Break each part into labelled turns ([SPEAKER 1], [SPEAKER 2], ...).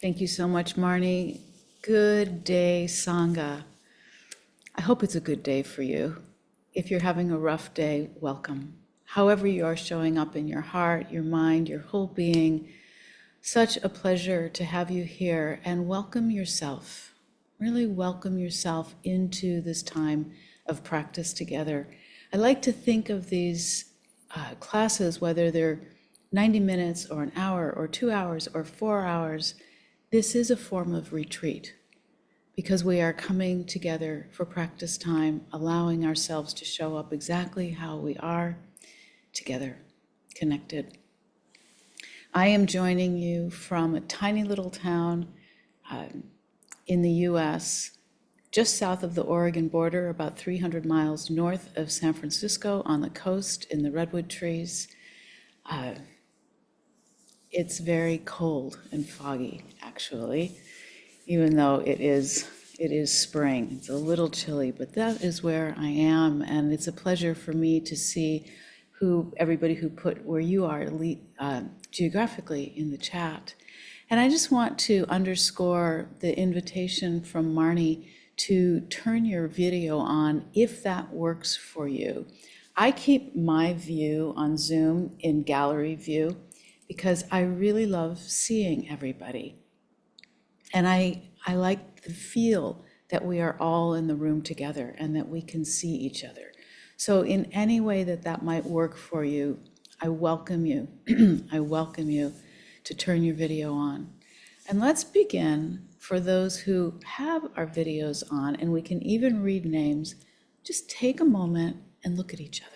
[SPEAKER 1] Thank you so much, Marnie. Good day, Sangha. I hope it's a good day for you. If you're having a rough day, welcome. However you are showing up in your heart, your mind, your whole being, such a pleasure to have you here, and welcome yourself. Really welcome yourself into this time of practice together. I like to think of these classes, whether they're 90 minutes or an hour or 2 hours or 4 hours, this is a form of retreat because we are coming together for practice time, allowing ourselves to show up exactly how we are together, connected. I am joining you from a tiny little town in the US, just south of the Oregon border, about 300 miles north of San Francisco on the coast in the redwood trees. It's very cold and foggy, actually, even though it is spring. It's a little chilly, but that is where I am, and it's a pleasure for me to see everybody who put where you are geographically in the chat. And I just want to underscore the invitation from Marnie to turn your video on if that works for you. I keep my view on Zoom in gallery view because I really love seeing everybody. And I like the feel that we are all in the room together and that we can see each other. So in any way that might work for you, I welcome you. I welcome you to turn your video on. And let's begin. For those who have our videos on, and we can even read names, just take a moment and look at each other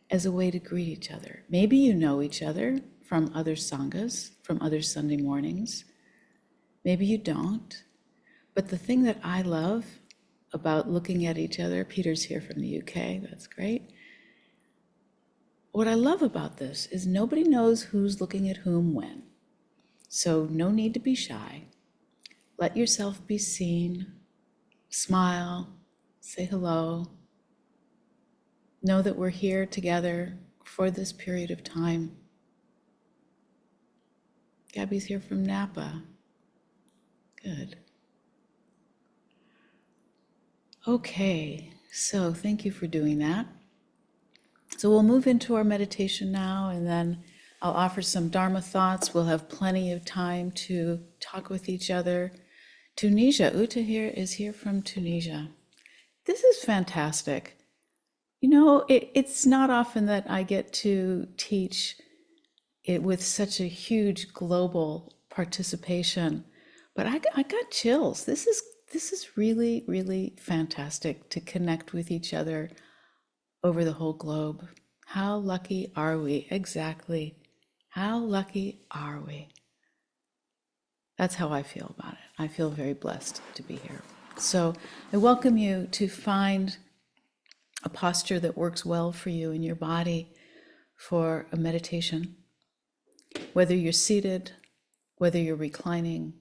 [SPEAKER 1] as a way to greet each other. Maybe you know each other from other Sanghas, from other Sunday mornings. Maybe you don't. But the thing that I love about looking at each other, Peter's here from the UK, that's great. What I love about this is nobody knows who's looking at whom when. So no need to be shy. Let yourself be seen, smile, say hello. Know that we're here together for this period of time. Gabby's here from Napa. Good. Okay, so thank you for doing that. So we'll move into our meditation now, and then I'll offer some Dharma thoughts. We'll have plenty of time to talk with each other. Tunisia, Uta here is here from Tunisia. This is fantastic. You know, it's not often that I get to teach it with such a huge global participation, but I got chills. This is really, really fantastic to connect with each other over the whole globe. How lucky are we? Exactly. How lucky are we? That's how I feel about it. I feel very blessed to be here. So I welcome you to find a posture that works well for you in your body for a meditation. Whether you're seated, whether you're reclining,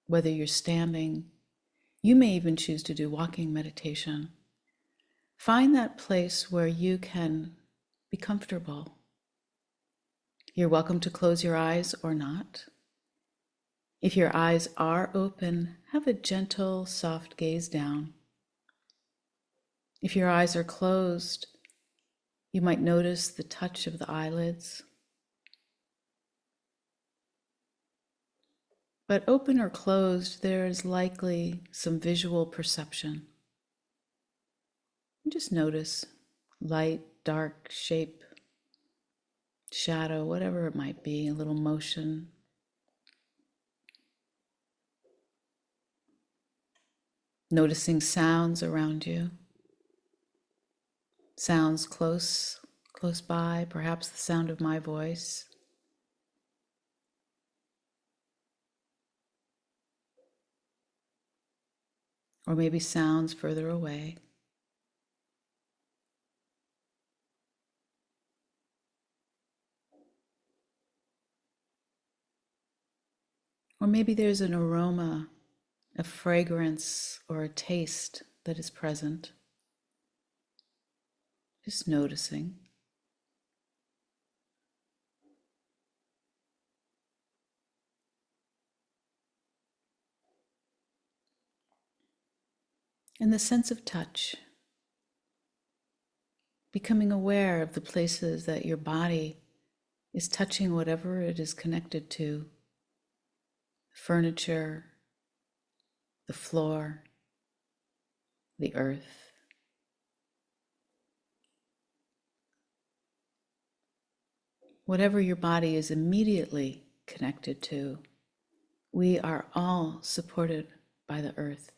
[SPEAKER 1] whether you're standing, you may even choose to do walking meditation. Find that place where you can be comfortable. You're welcome to close your eyes or not. If your eyes are open, have a gentle, soft gaze down. If your eyes are closed, you might notice the touch of the eyelids. But open or closed, there is likely some visual perception. Just notice light, dark, shape, shadow, whatever it might be, a little motion. Noticing sounds around you. Sounds close by, perhaps the sound of my voice. Or maybe sounds further away. Or maybe there's an aroma, a fragrance, or a taste that is present. Just noticing. And the sense of touch, becoming aware of the places that your body is touching whatever it is connected to, furniture, the floor, the earth. Whatever your body is immediately connected to, we are all supported by the earth,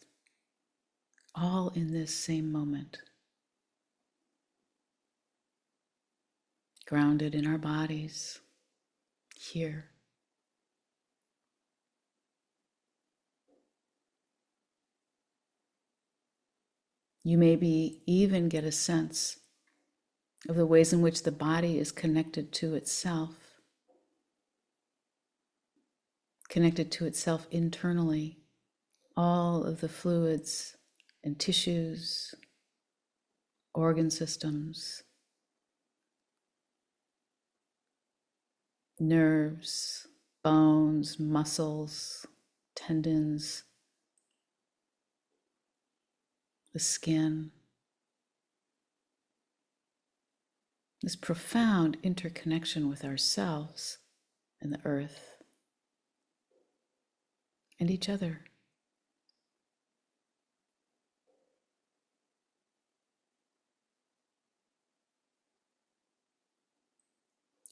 [SPEAKER 1] all in this same moment, grounded in our bodies, here. You maybe even get a sense of the ways in which the body is connected to itself internally, all of the fluids and tissues, organ systems, nerves, bones, muscles, tendons, the skin. This profound interconnection with ourselves and the earth and each other.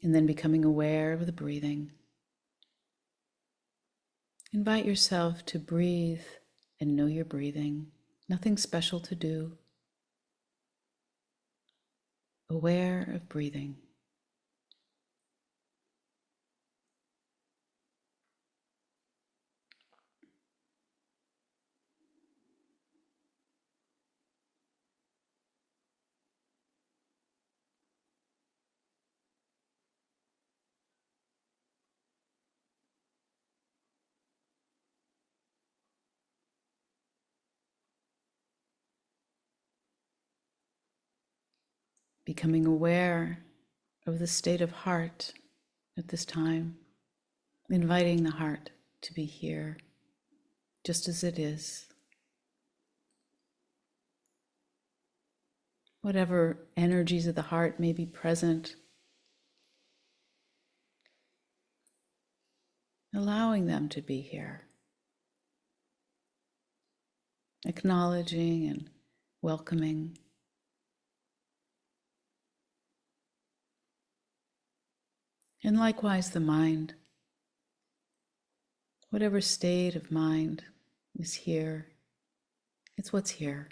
[SPEAKER 1] And then becoming aware of the breathing. Invite yourself to breathe and know you're breathing. Nothing special to do. Aware of breathing. Becoming aware of the state of heart at this time, inviting the heart to be here, just as it is. Whatever energies of the heart may be present, allowing them to be here, acknowledging and welcoming. And likewise the mind, whatever state of mind is here, it's what's here.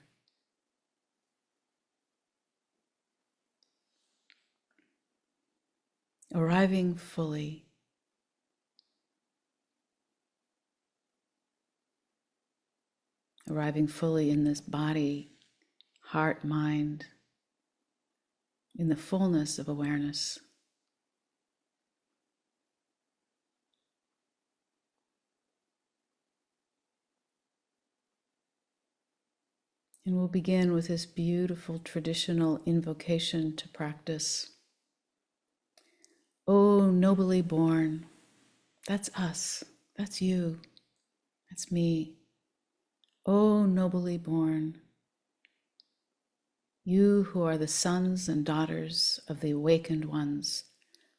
[SPEAKER 1] Arriving fully. Arriving fully in this body, heart, mind, in the fullness of awareness. And we'll begin with this beautiful traditional invocation to practice. Oh, nobly born, that's us, that's you, that's me. Oh, nobly born, you who are the sons and daughters of the awakened ones,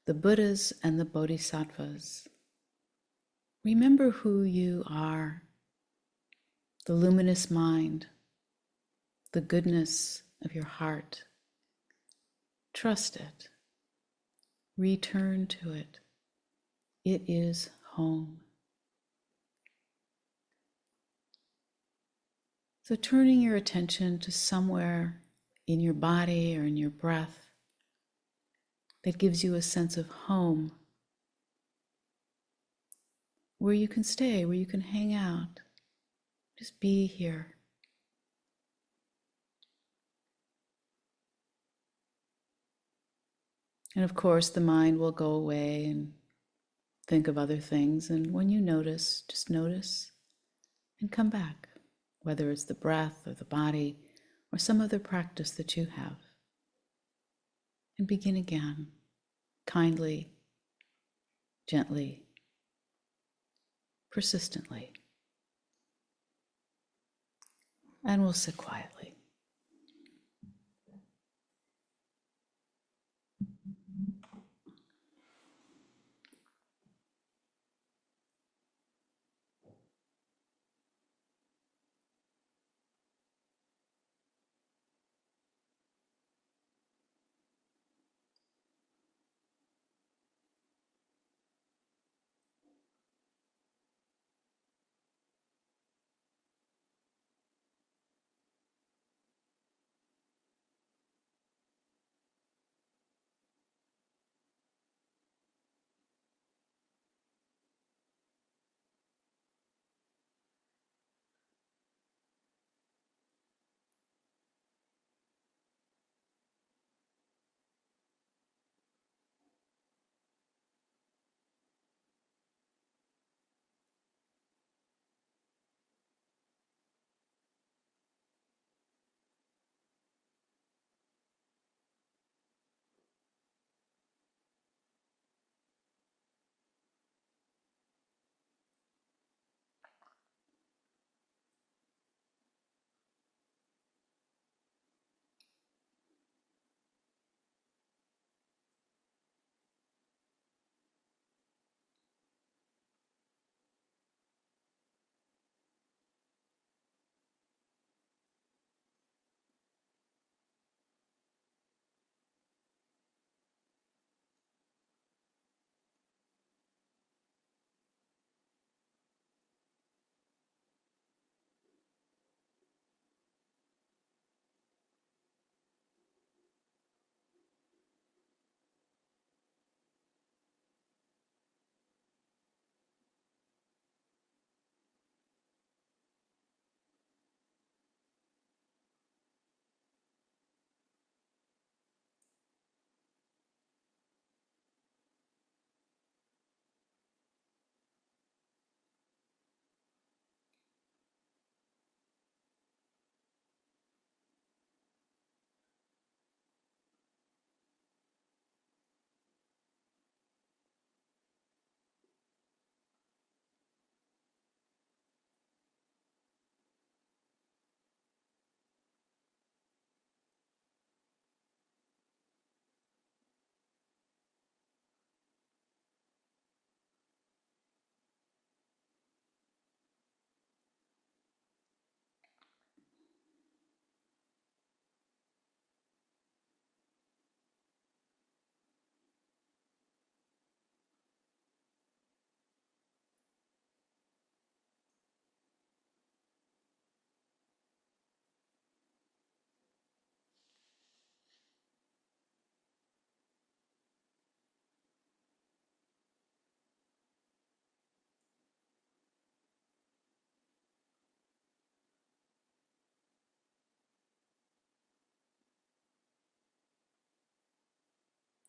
[SPEAKER 1] the Buddhas and the Bodhisattvas. Remember who you are, the luminous mind, the goodness of your heart. Trust it. Return to it. It is home. So turning your attention to somewhere in your body or in your breath that gives you a sense of home, where you can stay, where you can hang out. Just be here. And of course, the mind will go away and think of other things. And when you notice, just notice and come back, whether it's the breath or the body or some other practice that you have. And begin again, kindly, gently, persistently. And we'll sit quietly.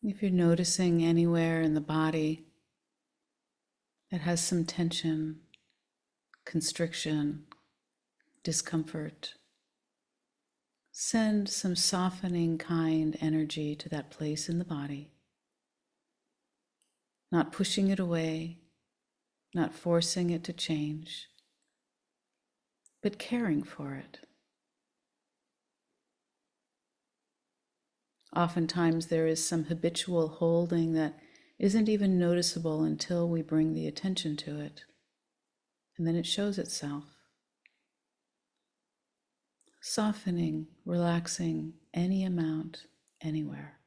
[SPEAKER 1] If you're noticing anywhere in the body that has some tension, constriction, discomfort, send some softening, kind energy to that place in the body, not pushing it away, not forcing it to change, but caring for it. Oftentimes there is some habitual holding that isn't even noticeable until we bring the attention to it, and then it shows itself. Softening, relaxing any amount, anywhere.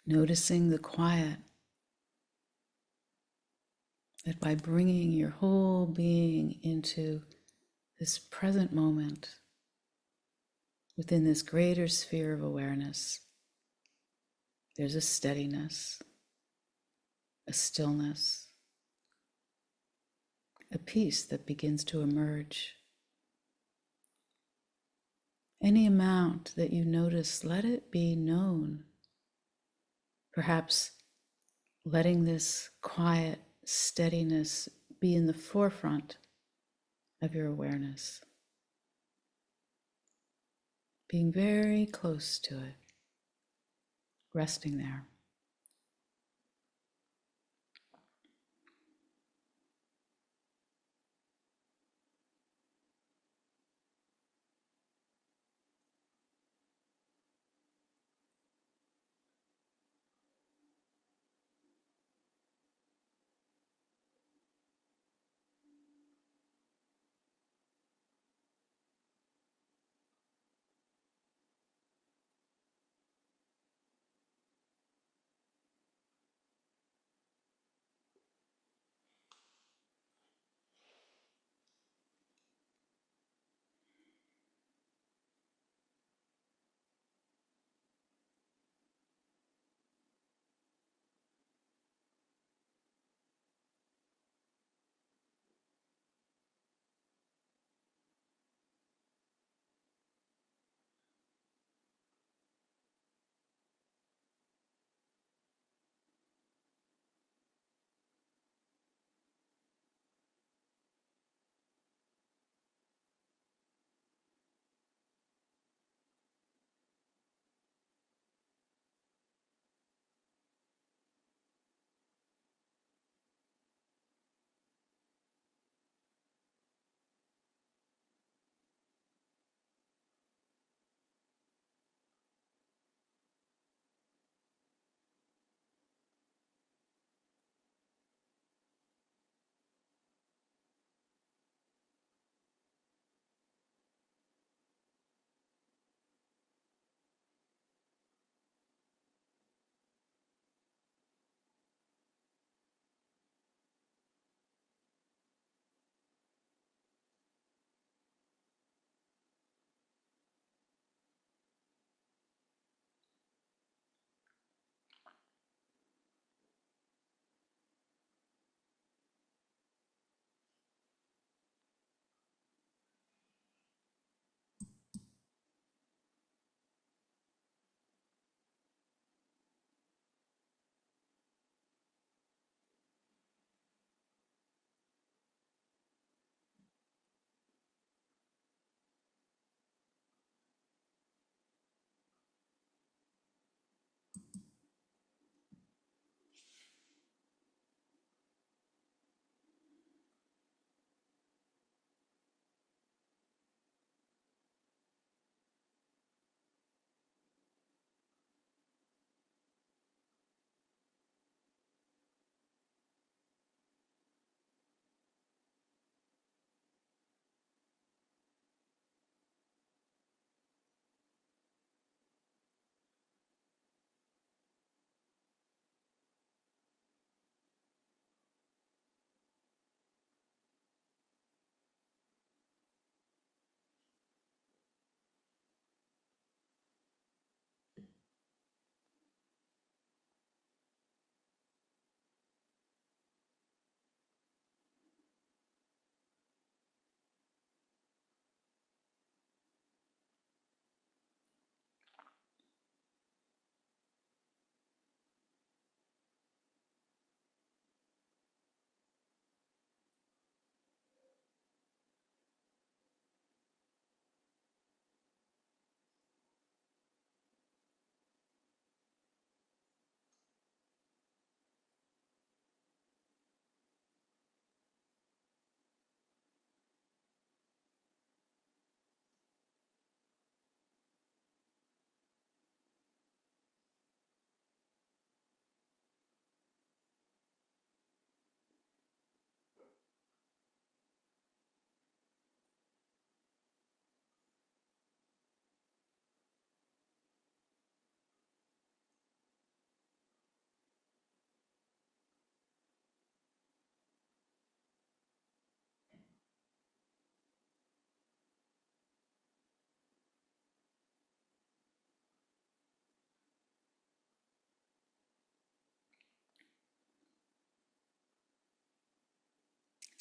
[SPEAKER 1] noticing the quiet, that by bringing your whole being into this present moment, within this greater sphere of awareness, there's a steadiness, a stillness, a peace that begins to emerge. Any amount that you notice, let it be known. Perhaps letting this quiet steadiness be in the forefront of your awareness, being very close to it, resting there.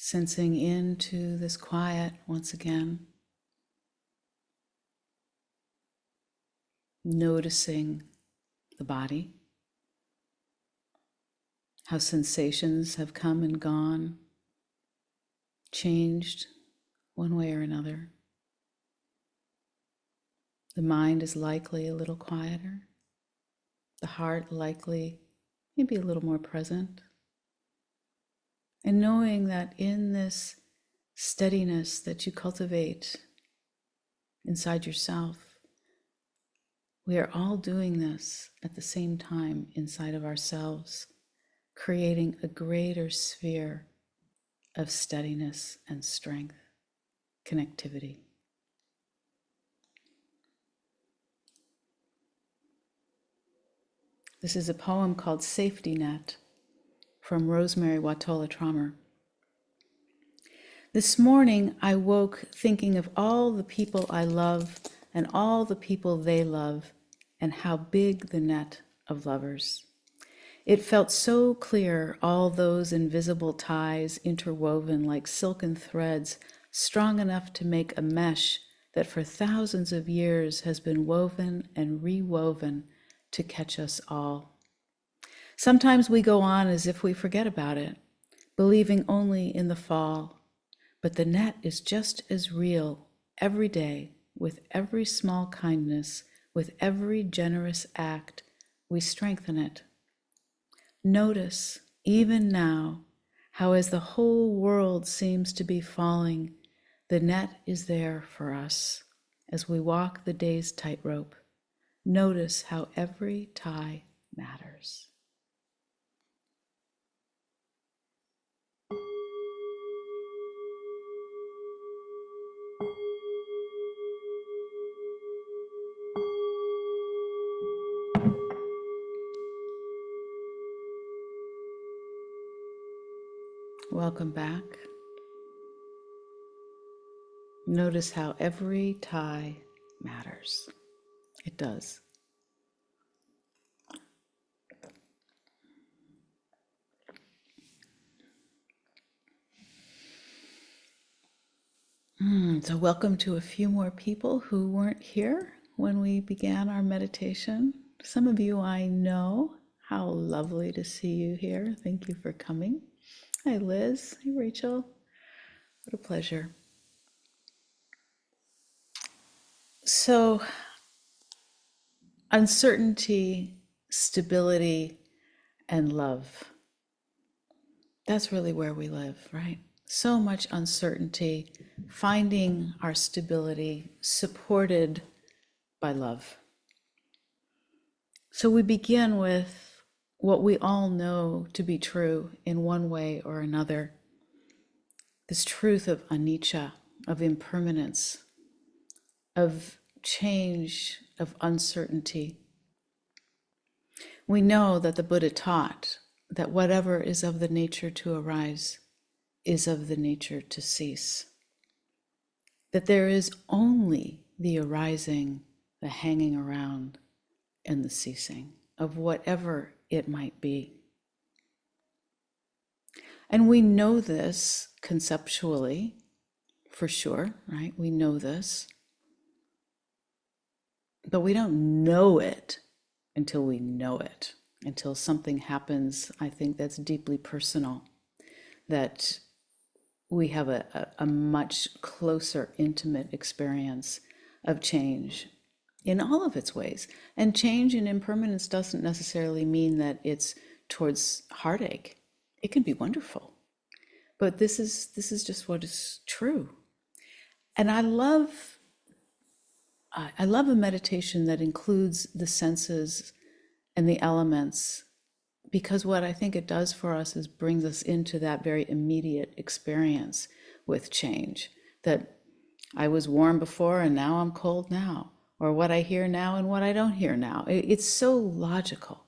[SPEAKER 1] Sensing into this quiet once again. Noticing the body, how sensations have come and gone, changed one way or another. The mind is likely a little quieter, the heart likely maybe a little more present. And knowing that in this steadiness that you cultivate inside yourself, we are all doing this at the same time inside of ourselves, creating a greater sphere of steadiness and strength, connectivity. This is a poem called Safety Net from Rosemary Watola Trommer. This morning I woke thinking of all the people I love and all the people they love and how big the net of lovers. It felt so clear, all those invisible ties interwoven like silken threads, strong enough to make a mesh that for thousands of years has been woven and rewoven to catch us all. Sometimes we go on as if we forget about it, believing only in the fall, but the net is just as real every day, with every small kindness, with every generous act, we strengthen it. Notice, even now, how as the whole world seems to be falling, the net is there for us as we walk the day's tightrope. Notice how every tie matters. Welcome back. Notice how every tie matters. It does. So welcome to a few more people who weren't here when we began our meditation. Some of you I know. How lovely to see you here. Thank you for coming. Hi, Liz. Hi, Rachel. What a pleasure. So, uncertainty, stability, and love. That's really where we live, right? So much uncertainty, finding our stability supported by love. So we begin with what we all know to be true in one way or another. This truth of anicca, of impermanence, of change, of uncertainty. We know that the Buddha taught that whatever is of the nature to arise is of the nature to cease. That there is only the arising, the hanging around, and the ceasing of whatever it might be. And we know this conceptually, for sure, right? We know this. But we don't know it until we know it, until something happens, I think that's deeply personal, that we have a much closer, intimate experience of change in all of its ways. And change in impermanence doesn't necessarily mean that it's towards heartache. It can be wonderful. But this is just what is true. And I love a meditation that includes the senses and the elements, because what I think it does for us is brings us into that very immediate experience with change, that I was warm before and now I'm cold now, or what I hear now and what I don't hear now. It's so logical.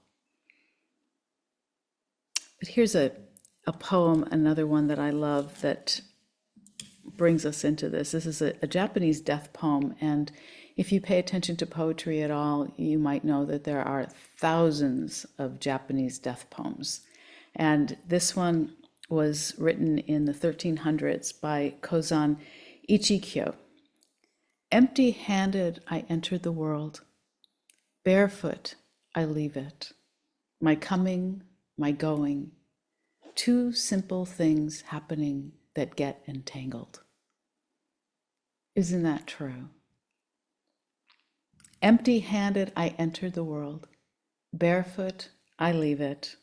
[SPEAKER 1] But here's a poem, another one that I love that brings us into this. This is a Japanese death poem, and if you pay attention to poetry at all, you might know that there are thousands of Japanese death poems. And this one was written in the 1300s by Kozan Ichikyo. Empty-handed I entered the world, barefoot I leave it. My coming, my going, two simple things happening that get entangled. Isn't that true? Empty-handed I entered the world, barefoot I leave it.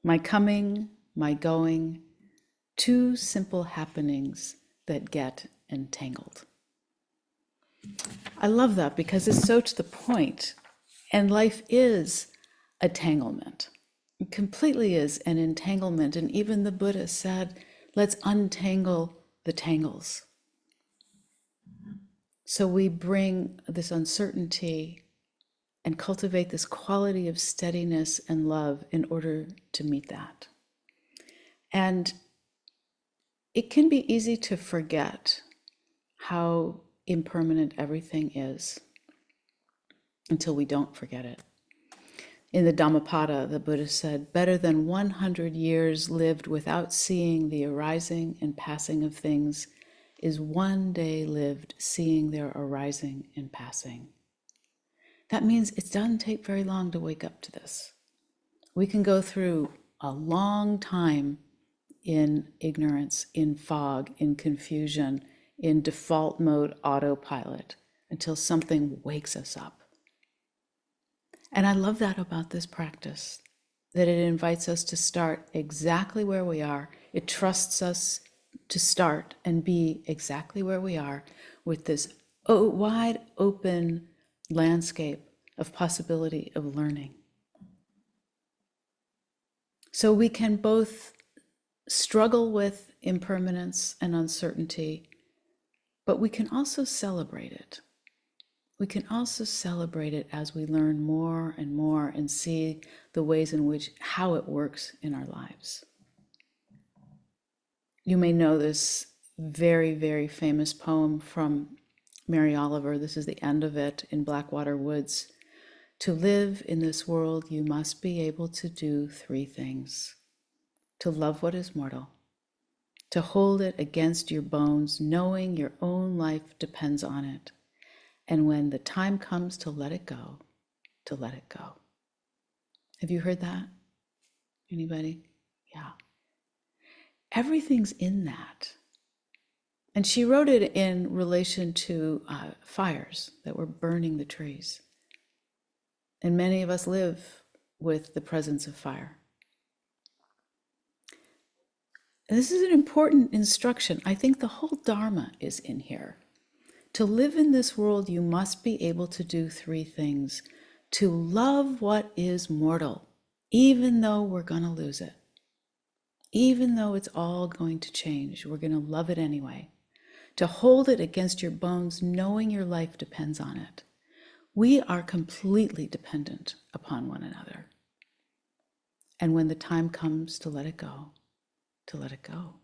[SPEAKER 1] My coming, my going, two simple happenings that get entangled. I love that because it's so to the point, and life is a tanglement. It completely is an entanglement, and even the Buddha said, let's untangle the tangles. So we bring this uncertainty and cultivate this quality of steadiness and love in order to meet that. And it can be easy to forget how impermanent everything is until we don't forget it. In the Dhammapada, the Buddha said, better than 100 years lived without seeing the arising and passing of things is one day lived seeing their arising and passing. That means it doesn't take very long to wake up to this. We can go through a long time in ignorance, in fog, in confusion, in default mode autopilot until something wakes us up. And I love that about this practice, that it invites us to start exactly where we are. It trusts us to start and be exactly where we are with this wide open landscape of possibility of learning. So we can both struggle with impermanence and uncertainty, but we can also celebrate it. We can also celebrate it as we learn more and more and see the ways in which, how it works in our lives. You may know this very, very famous poem from Mary Oliver. This is the end of it in Blackwater Woods. To live in this world, you must be able to do three things. To love what is mortal, to hold it against your bones, knowing your own life depends on it. And when the time comes to let it go, to let it go. Have you heard that? Anybody? Yeah. Everything's in that. And she wrote it in relation to fires that were burning the trees. And many of us live with the presence of fire. And this is an important instruction. I think the whole Dharma is in here. To live in this world, you must be able to do three things. To love what is mortal, even though we're going to lose it. Even though it's all going to change, we're going to love it anyway. To hold it against your bones, knowing your life depends on it. We are completely dependent upon one another. And when the time comes to let it go, to let it go.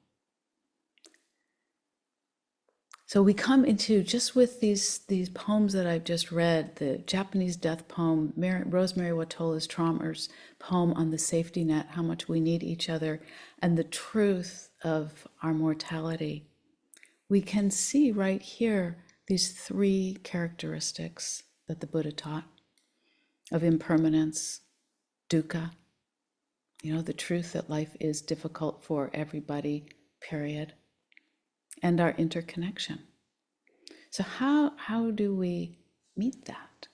[SPEAKER 1] So we come into, just with these poems that I've just read, the Japanese death poem, Rosemary Watola's Traumer's poem on the safety net, how much we need each other, and the truth of our mortality. We can see right here these three characteristics that the Buddha taught of impermanence, dukkha, the truth that life is difficult for everybody, period, and our interconnection. So how do we meet that?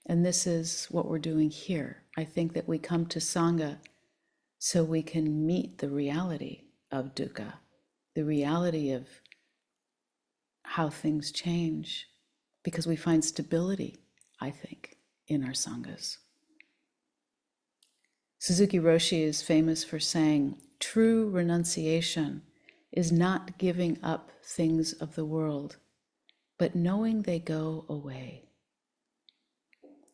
[SPEAKER 1] And this is what we're doing here. I think that we come to Sangha so we can meet the reality of dukkha, the reality of how things change, because we find stability, I think, in our Sanghas. Suzuki Roshi is famous for saying, true renunciation is not giving up things of the world, but knowing they go away.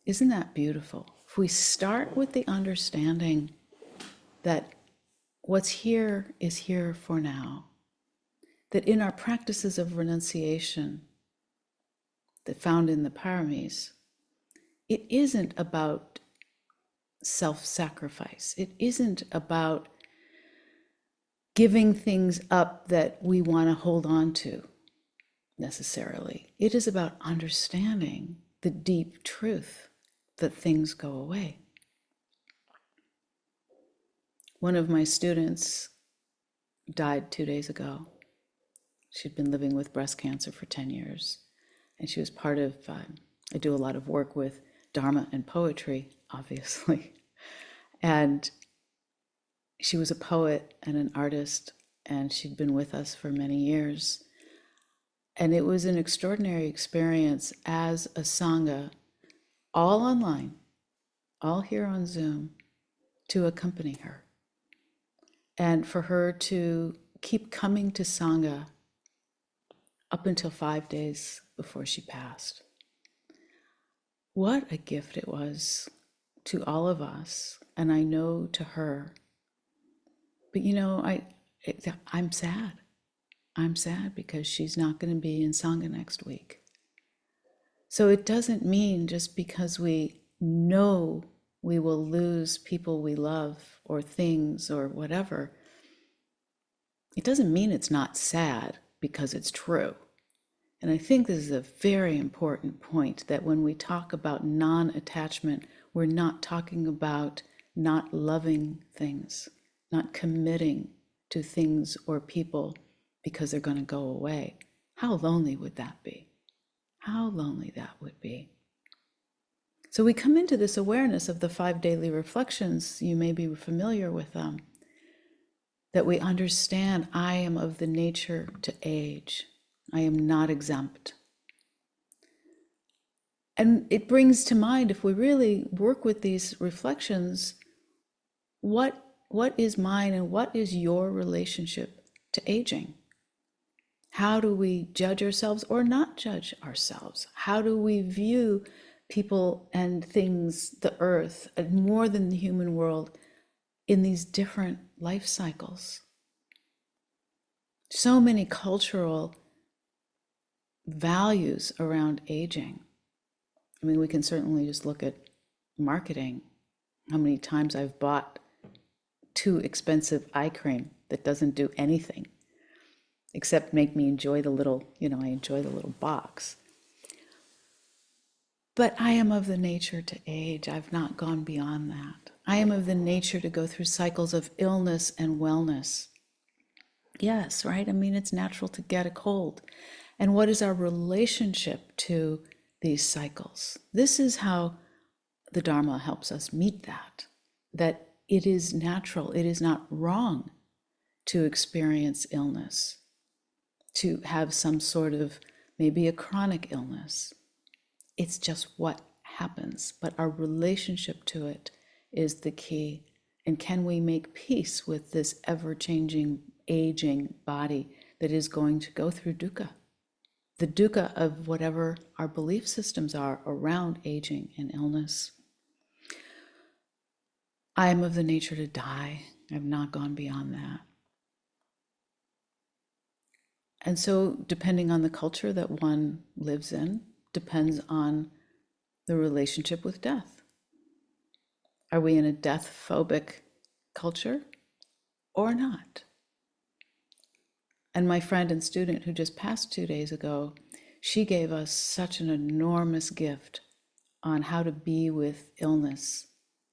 [SPEAKER 1] Isn't that beautiful? If we start with the understanding that what's here is here for now, that in our practices of renunciation that found in the paramis, it isn't about self-sacrifice. It isn't about giving things up that we want to hold on to necessarily. It is about understanding the deep truth that things go away. One of my students died 2 days ago. She'd been living with breast cancer for 10 years. And she was part of, I do a lot of work with Dharma and poetry, obviously. And she was a poet and an artist, and she'd been with us for many years. And it was an extraordinary experience as a Sangha, all online, all here on Zoom, to accompany her. And for her to keep coming to Sangha up until 5 days before she passed. What a gift it was to all of us, and I know to her. But you know, I'm sad. I'm sad because she's not going to be in Sangha next week. So it doesn't mean just because we know we will lose people we love or things or whatever, it doesn't mean it's not sad because it's true. And I think this is a very important point, that when we talk about non-attachment, we're not talking about not loving things, not committing to things or people because they're going to go away. How lonely would that be? How lonely that would be. So we come into this awareness of the 5 daily reflections. You may be familiar with them, that we understand I am of the nature to age. I am not exempt. And it brings to mind, if we really work with these reflections, what is mine and what is your relationship to aging? How do we judge ourselves or not judge ourselves? How do we view people and things, the earth, and more than the human world, in these different life cycles? So many cultural values around aging. I mean, we can certainly just look at marketing. How many times I've bought too expensive eye cream that doesn't do anything except make me enjoy the little, I enjoy the little box. But I am of the nature to age. I've not gone beyond that. I am of the nature to go through cycles of illness and wellness. Yes, right? I mean, it's natural to get a cold. And what is our relationship to these cycles? This is how the Dharma helps us meet that it is natural, it is not wrong to experience illness, to have some sort of maybe a chronic illness. It's just what happens, but our relationship to it is the key. And can we make peace with this ever-changing, aging body that is going to go through dukkha? The dukkha of whatever our belief systems are around aging and illness. I am of the nature to die. I've not gone beyond that. And so, depending on the culture that one lives in, depends on the relationship with death. Are we in a death-phobic culture or not? And my friend and student who just passed 2 days ago, she gave us such an enormous gift on how to be with illness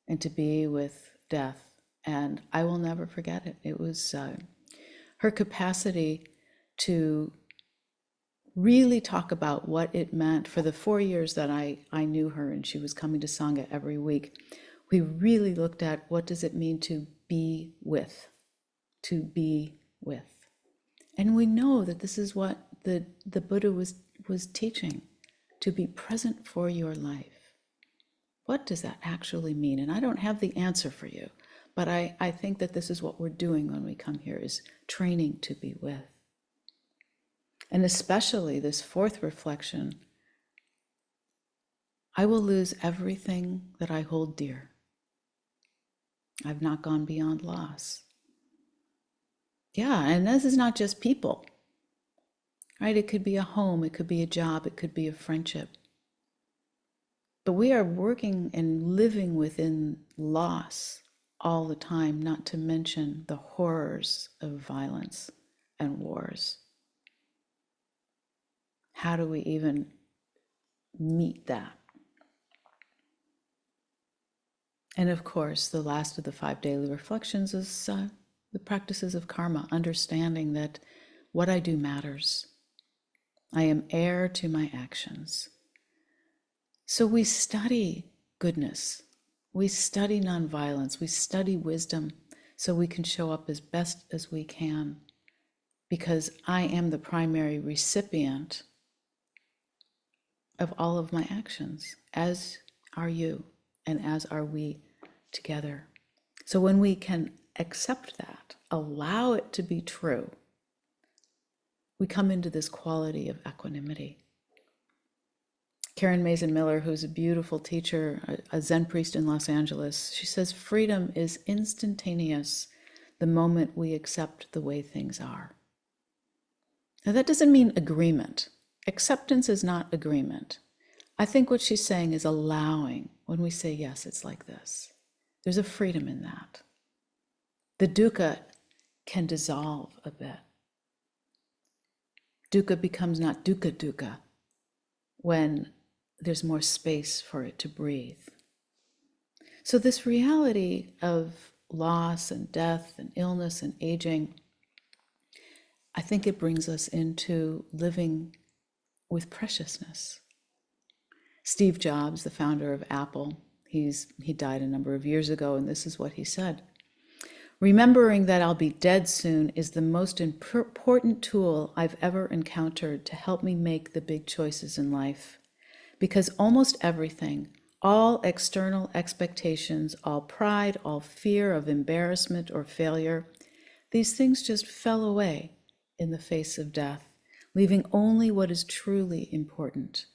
[SPEAKER 1] and to be with death. And I will never forget it. It was her capacity to really talk about what it meant. For the 4 years that I knew her and she was coming to Sangha every week, we really looked at what does it mean to be with, to be with. And we know that this is what the Buddha was teaching, to be present for your life. What does that actually mean? And I don't have the answer for you, but I think that this is what we're doing when we come here, is training to be with. And especially this fourth reflection, I will lose everything that I hold dear. I've not gone beyond loss. Yeah, and this is not just people, right? It could be a home, it could be a job, it could be a friendship. But we are working and living within loss all the time, not to mention the horrors of violence and wars. How do we even meet that? And of course, the last of the 5 daily reflections is the practices of karma, understanding that what I do matters. I am heir to my actions. So we study goodness. We study nonviolence. We study wisdom so we can show up as best as we can, because I am the primary recipient of all of my actions, as are you, and as are we together. So when we can accept that, allow it to be true, we come into this quality of equanimity. Karen Mazin Miller, who's a beautiful teacher, a Zen priest in Los Angeles, she says, freedom is instantaneous the moment we accept the way things are. Now, that doesn't mean agreement. Acceptance is not agreement. I think what she's saying is allowing. When we say, yes, it's like this, there's a freedom in that. The dukkha can dissolve a bit. Dukkha becomes not dukkha dukkha when there's more space for it to breathe. So this reality of loss and death and illness and aging, I think it brings us into living with preciousness. Steve Jobs, the founder of Apple, he died a number of years ago, and this is what he said. Remembering that I'll be dead soon is the most important tool I've ever encountered to help me make the big choices in life. Because almost everything, all external expectations, all pride, all fear of embarrassment or failure, these things just fell away in the face of death, leaving only what is truly important.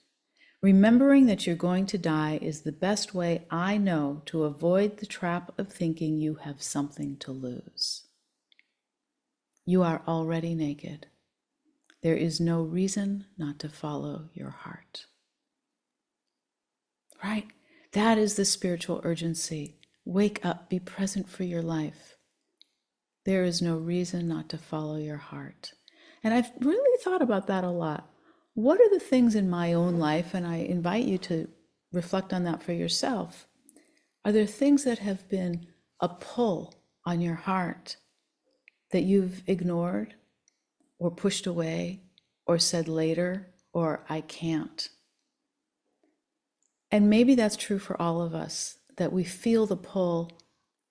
[SPEAKER 1] Remembering that you're going to die is the best way I know to avoid the trap of thinking you have something to lose. You are already naked. There is no reason not to follow your heart. Right? That is the spiritual urgency. Wake up, be present for your life. There is no reason not to follow your heart. And I've really thought about that a lot. What are the things in my own life, and I invite you to reflect on that for yourself. Are there things that have been a pull on your heart that you've ignored or pushed away or said later, or I can't? And maybe that's true for all of us, that we feel the pull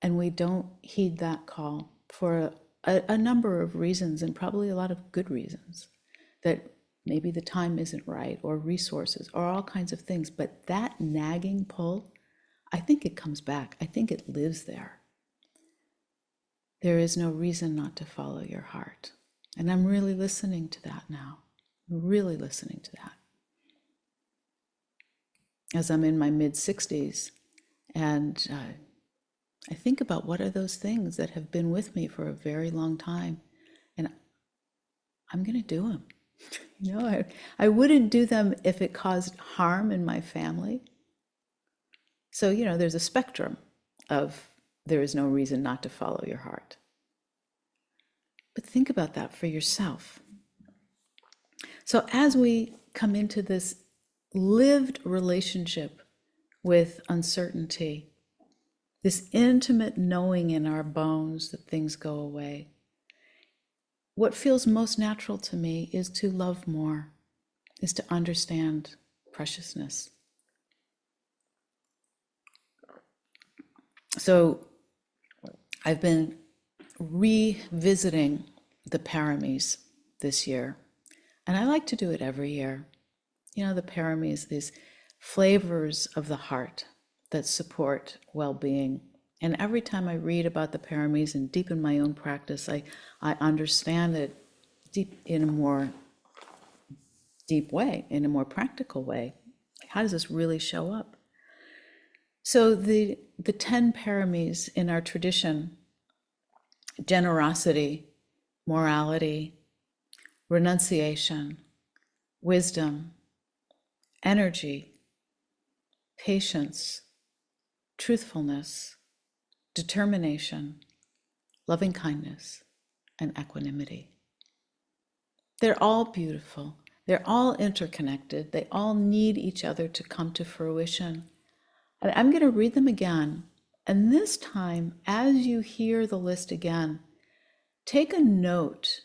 [SPEAKER 1] and we don't heed that call for a number of reasons, and probably a lot of good reasons, that maybe the time isn't right, or resources, or all kinds of things. But that nagging pull, I think it comes back. I think it lives there. There is no reason not to follow your heart. And I'm really listening to that now. I'm really listening to that. As I'm in my mid-60s, and I think about what are those things that have been with me for a very long time, and I'm going to do them. You know, I wouldn't do them if it caused harm in my family. So, you know, there's a spectrum of there is no reason not to follow your heart. But think about that for yourself. So as we come into this lived relationship with uncertainty, this intimate knowing in our bones that things go away, what feels most natural to me is to love more, is to understand preciousness. So I've been revisiting the paramis this year, and I like to do it every year. You know, the paramis, these flavors of the heart that support well-being. And every time I read about the paramis and deepen my own practice, I understand it deep in a more deep way, in a more practical way. How does this really show up? So the 10 paramis in our tradition: generosity, morality, renunciation, wisdom, energy, patience, truthfulness, determination, loving kindness, and equanimity. They're all beautiful. They're all interconnected. They all need each other to come to fruition. And I'm going to read them again. And this time, as you hear the list again, take a note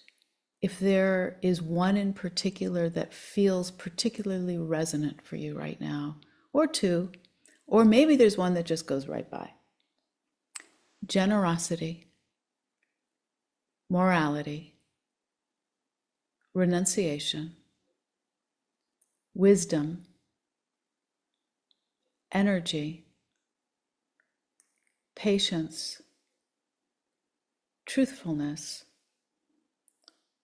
[SPEAKER 1] if there is one in particular that feels particularly resonant for you right now, or two, or maybe there's one that just goes right by. Generosity, morality, renunciation, wisdom, energy, patience, truthfulness,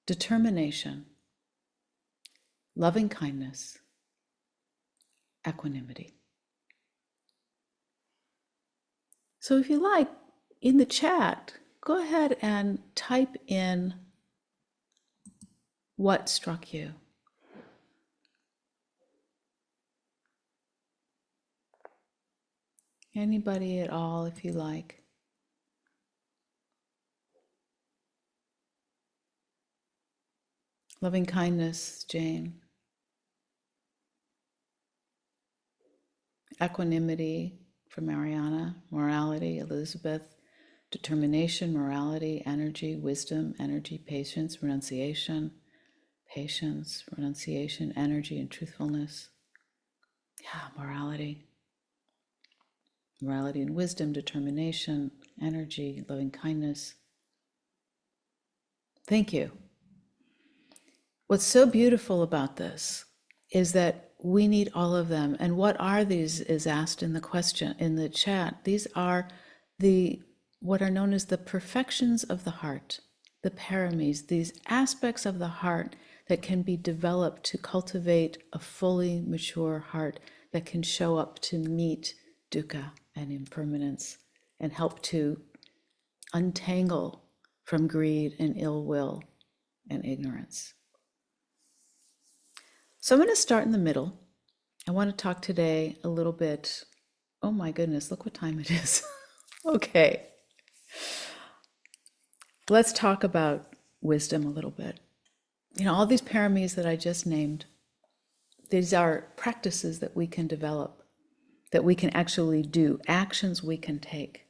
[SPEAKER 1] determination, loving kindness, equanimity. So if you like, in the chat, go ahead and type in what struck you. Anybody at all, if you like. Loving kindness, Jane. Equanimity for Mariana. Morality, Elizabeth. Determination, morality, energy, wisdom, energy, patience, renunciation, energy, and truthfulness. Yeah, morality. Morality and wisdom, determination, energy, loving kindness. Thank you. What's so beautiful about this is that we need all of them. And what are these is asked in the question in the chat. These are what are known as the perfections of the heart, the paramis, these aspects of the heart that can be developed to cultivate a fully mature heart that can show up to meet dukkha and impermanence and help to untangle from greed and ill will and ignorance. So I'm going to start in the middle. I want to talk today a little bit. Oh my goodness, look what time it is. Okay. Let's talk about wisdom a little bit. You know, all these paramis that I just named, these are practices that we can develop, that we can actually do, actions we can take.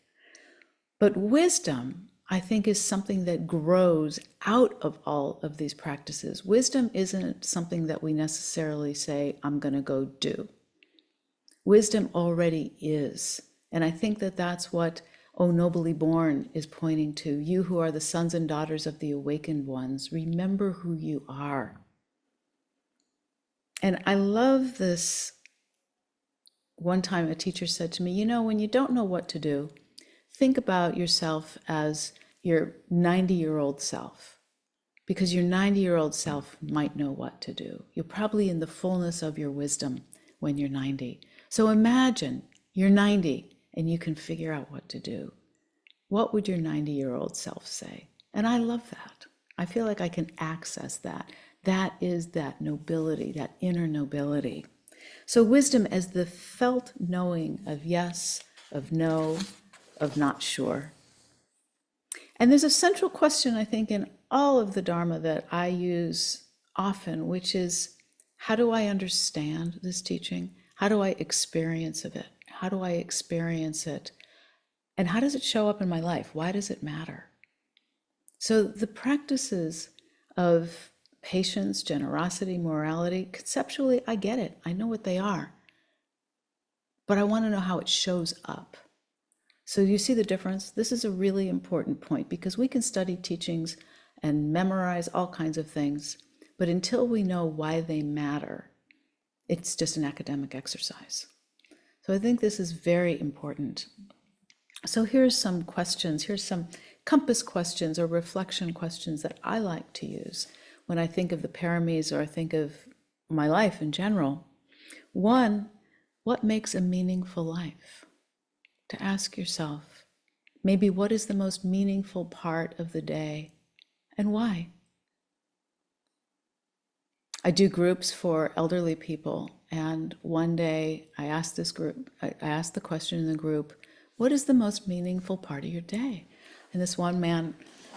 [SPEAKER 1] But wisdom, I think, is something that grows out of all of these practices. Wisdom isn't something that we necessarily say, I'm going to go do. Wisdom already is. And I think that that's what O Nobly Born is pointing to. You who are the sons and daughters of the awakened ones, remember who you are. And I love this. One time a teacher said to me, you know, when you don't know what to do, think about yourself as your 90-year-old self, because your 90-year-old self might know what to do. You're probably in the fullness of your wisdom when you're 90. So imagine you're 90 and you can figure out what to do. What would your 90-year-old self say? And I love that. I feel like I can access that. That is that nobility, that inner nobility. So wisdom as the felt knowing of yes, of no, of not sure. And there's a central question, I think, in all of the Dharma that I use often, which is, how do I understand this teaching? How do I experience of it? How do I experience it? And how does it show up in my life? Why does it matter? So the practices of patience, generosity, morality, conceptually, I get it. I know what they are. But I want to know how it shows up. So you see the difference? This is a really important point, because we can study teachings and memorize all kinds of things, but until we know why they matter, it's just an academic exercise. So I think this is very important. So here's some questions. Here's some compass questions or reflection questions that I like to use when I think of the paramis or I think of my life in general. One, what makes a meaningful life? To ask yourself, maybe what is the most meaningful part of the day and why? I do groups for elderly people, and one day I asked this group, I asked the question in the group, What is the most meaningful part of your day? And this one man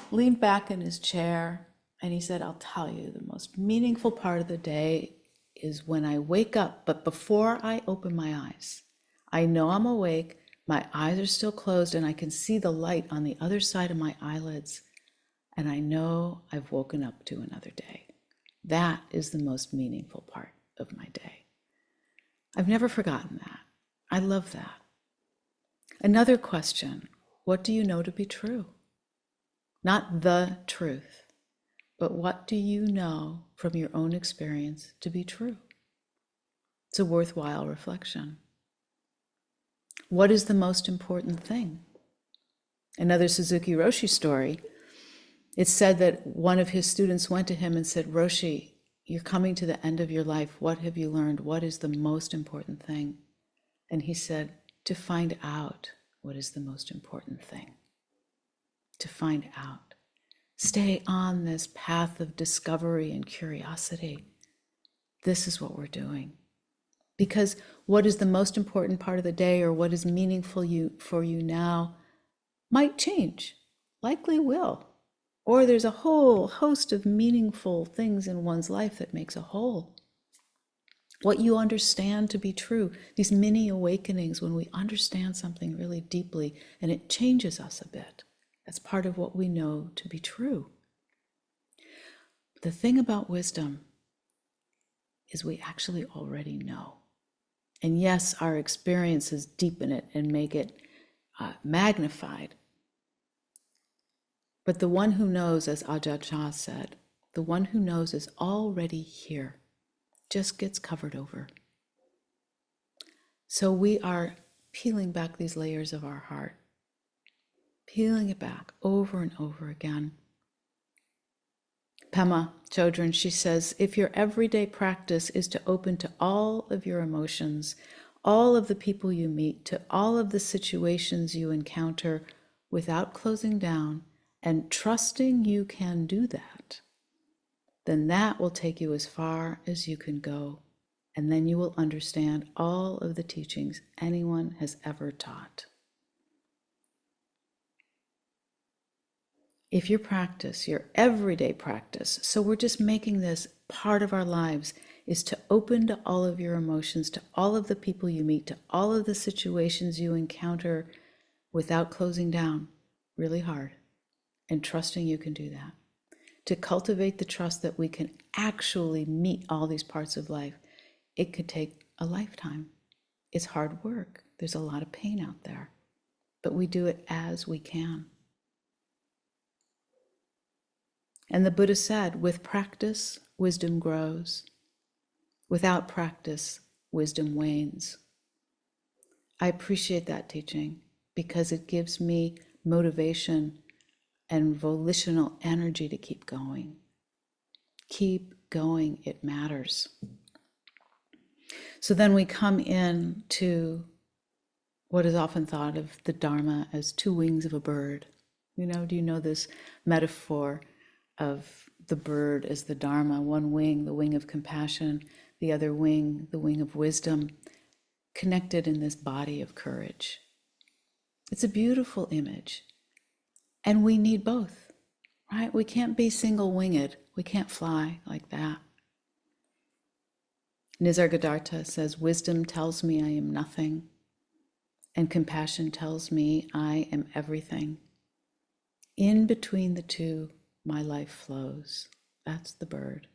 [SPEAKER 1] leaned back in his chair and he said, I'll tell you, the most meaningful part of the day is when I wake up, but before I open my eyes. I know I'm awake, my eyes are still closed, and I can see the light on the other side of my eyelids, and I know I've woken up to another day. That is the most meaningful part of my day. I've never forgotten that. I love that. Another question, what do you know to be true? Not the truth, but what do you know from your own experience to be true? It's a worthwhile reflection. What is the most important thing? Another Suzuki Roshi story, it's said that one of his students went to him and said, Roshi, you're coming to the end of your life. What have you learned? What is the most important thing? And he said, to find out what is the most important thing. To find out. Stay on this path of discovery and curiosity. This is what we're doing. Because what is the most important part of the day, or what is meaningful for you now, might change, likely will. Or there's a whole host of meaningful things in one's life that makes a whole. What you understand to be true, these mini awakenings, when we understand something really deeply and it changes us a bit, that's part of what we know to be true. The thing about wisdom is we actually already know. And yes, our experiences deepen it and make it magnified. But the one who knows, as Ajahn Chah said, the one who knows is already here, just gets covered over. So we are peeling back these layers of our heart, peeling it back over and over again. Pema Chodron, she says, if your everyday practice is to open to all of your emotions, all of the people you meet, to all of the situations you encounter without closing down and trusting you can do that, then that will take you as far as you can go. And then you will understand all of the teachings anyone has ever taught. If your practice, your everyday practice, so we're just making this part of our lives, is to open to all of your emotions, to all of the people you meet, to all of the situations you encounter without closing down, really hard, and trusting you can do that. To cultivate the trust that we can actually meet all these parts of life, it could take a lifetime. It's hard work. There's a lot of pain out there, but we do it as we can. And the Buddha said, with practice, wisdom grows. Without practice, wisdom wanes. I appreciate that teaching because it gives me motivation and volitional energy to keep going. Keep going, it matters. So then we come in to what is often thought of the Dharma as two wings of a bird. Do you know this metaphor of the bird as the Dharma, one wing, the wing of compassion, the other wing, the wing of wisdom, connected in this body of courage. It's a beautiful image. And we need both, right? We can't be single-winged. We can't fly like that. Nisargadatta says, wisdom tells me I am nothing, and compassion tells me I am everything. In between the two, my life flows. That's the bird.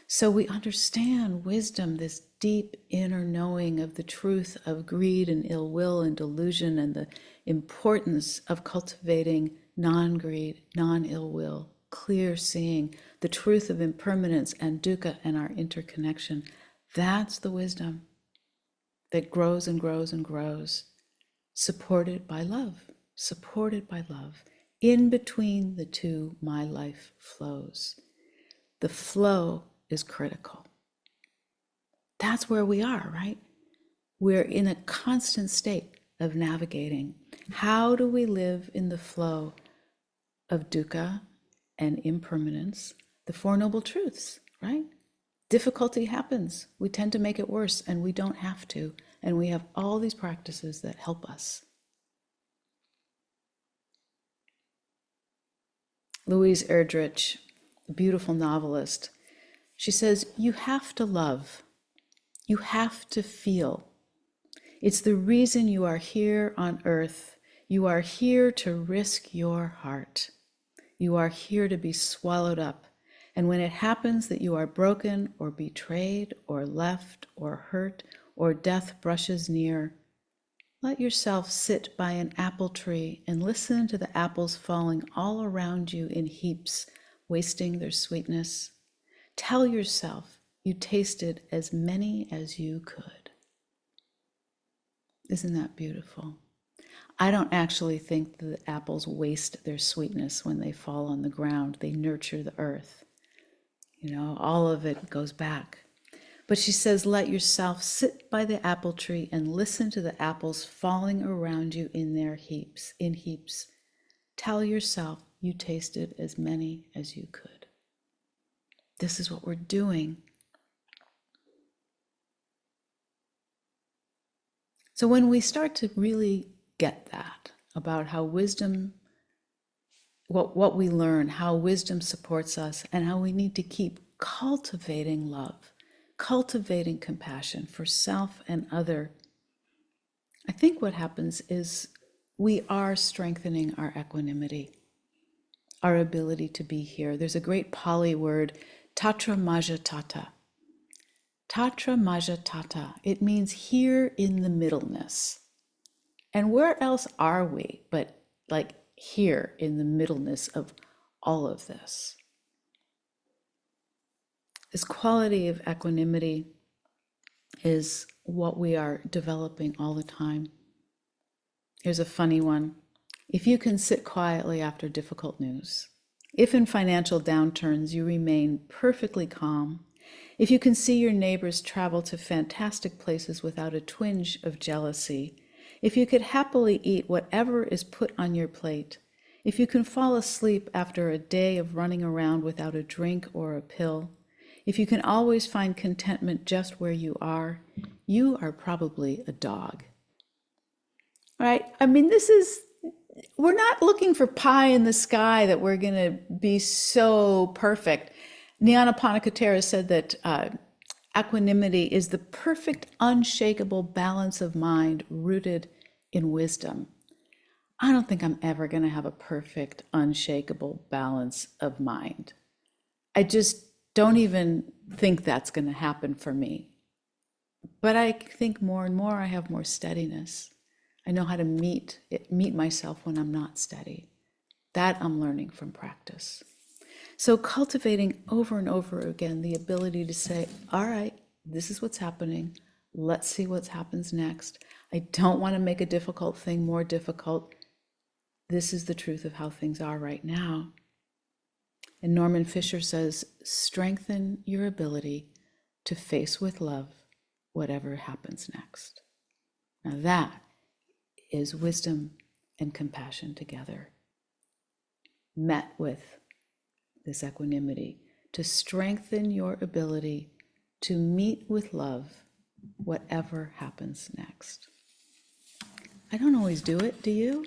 [SPEAKER 1] So we understand wisdom, this deep inner knowing of the truth of greed and ill will and delusion, and the importance of cultivating non-greed, non-ill will, clear seeing, the truth of impermanence and dukkha and our interconnection. That's the wisdom that grows and grows and grows, supported by love, supported by love. In between the two, my life flows. The flow is critical. That's where we are, right? We're in a constant state of navigating. How do we live in the flow of dukkha and impermanence, the Four Noble Truths, right? Difficulty happens. We tend to make it worse, and we don't have to. And we have all these practices that help us. Louise Erdrich, a beautiful novelist, she says, you have to love. You have to feel. It's the reason you are here on earth. You are here to risk your heart. You are here to be swallowed up. And when it happens that you are broken or betrayed or left or hurt or death brushes near, let yourself sit by an apple tree and listen to the apples falling all around you in heaps, wasting their sweetness. Tell yourself you tasted as many as you could. Isn't that beautiful? I don't actually think that the apples waste their sweetness when they fall on the ground. They nurture the earth. All of it goes back. But she says, let yourself sit by the apple tree and listen to the apples falling around you in heaps. Tell yourself you tasted as many as you could. This is what we're doing. So when we start to really get that about how wisdom, what we learn, how wisdom supports us, and how we need to keep cultivating love, cultivating compassion for self and other, I think what happens is we are strengthening our equanimity, our ability to be here. There's a great Pali word, tatra majatata. Tatra majatata. It means here in the middleness. And where else are we but like here in the middleness of all of this? This quality of equanimity is what we are developing all the time. Here's a funny one. If you can sit quietly after difficult news, if in financial downturns you remain perfectly calm, if you can see your neighbors travel to fantastic places without a twinge of jealousy, if you could happily eat whatever is put on your plate, if you can fall asleep after a day of running around without a drink or a pill, if you can always find contentment just where you are probably a dog. Right? I mean, we're not looking for pie in the sky that we're going to be so perfect. Nyanaponika said that equanimity is the perfect, unshakable balance of mind rooted in wisdom. I don't think I'm ever going to have a perfect, unshakable balance of mind. I just don't even think that's going to happen for me. But I think more and more I have more steadiness. I know how to meet myself when I'm not steady. That I'm learning from practice. So cultivating over and over again the ability to say, all right, this is what's happening. Let's see what happens next. I don't want to make a difficult thing more difficult. This is the truth of how things are right now. And Norman Fisher says, strengthen your ability to face with love whatever happens next. Now that is wisdom and compassion together, met with this equanimity, to strengthen your ability to meet with love whatever happens next. I don't always do it, do you?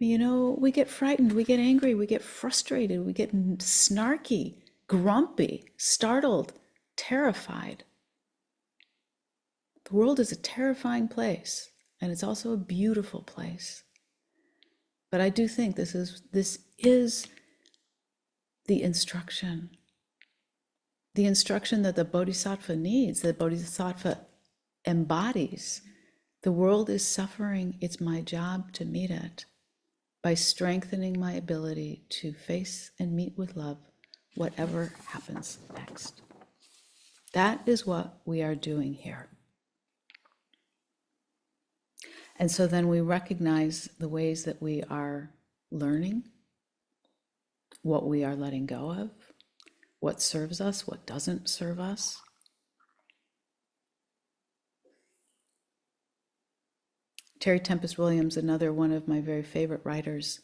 [SPEAKER 1] We get frightened, we get angry, we get frustrated, we get snarky, grumpy, startled, terrified. The world is a terrifying place, and it's also a beautiful place. But I do think this is the instruction that the Bodhisattva needs, that the Bodhisattva embodies. The world is suffering. It's my job to meet it by strengthening my ability to face and meet with love whatever happens next. That is what we are doing here. And so then we recognize the ways that we are learning, what we are letting go of, what serves us, what doesn't serve us. Terry Tempest Williams, another one of my very favorite writers,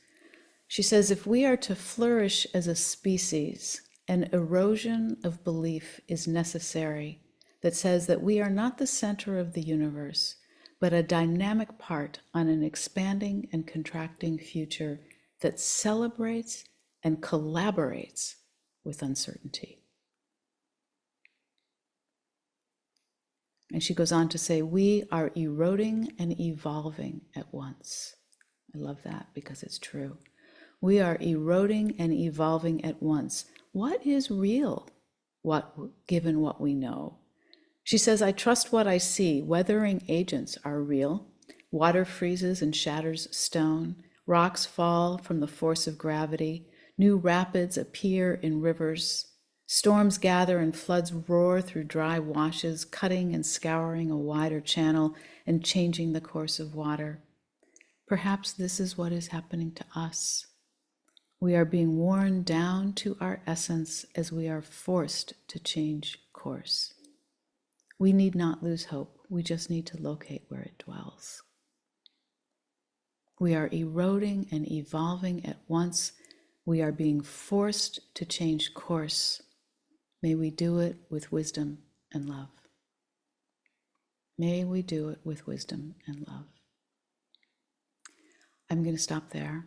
[SPEAKER 1] she says, if we are to flourish as a species, an erosion of belief is necessary that says that we are not the center of the universe, but a dynamic part on an expanding and contracting future that celebrates and collaborates with uncertainty. And she goes on to say, we are eroding and evolving at once. I love that because it's true. We are eroding and evolving at once. What is real, given what we know? She says, I trust what I see. Weathering agents are real. Water freezes and shatters stone. Rocks fall from the force of gravity. New rapids appear in rivers. Storms gather and floods roar through dry washes, cutting and scouring a wider channel and changing the course of water. Perhaps this is what is happening to us. We are being worn down to our essence as we are forced to change course. We need not lose hope. We just need to locate where it dwells. We are eroding and evolving at once. We are being forced to change course. May we do it with wisdom and love. May we do it with wisdom and love. I'm going to stop there.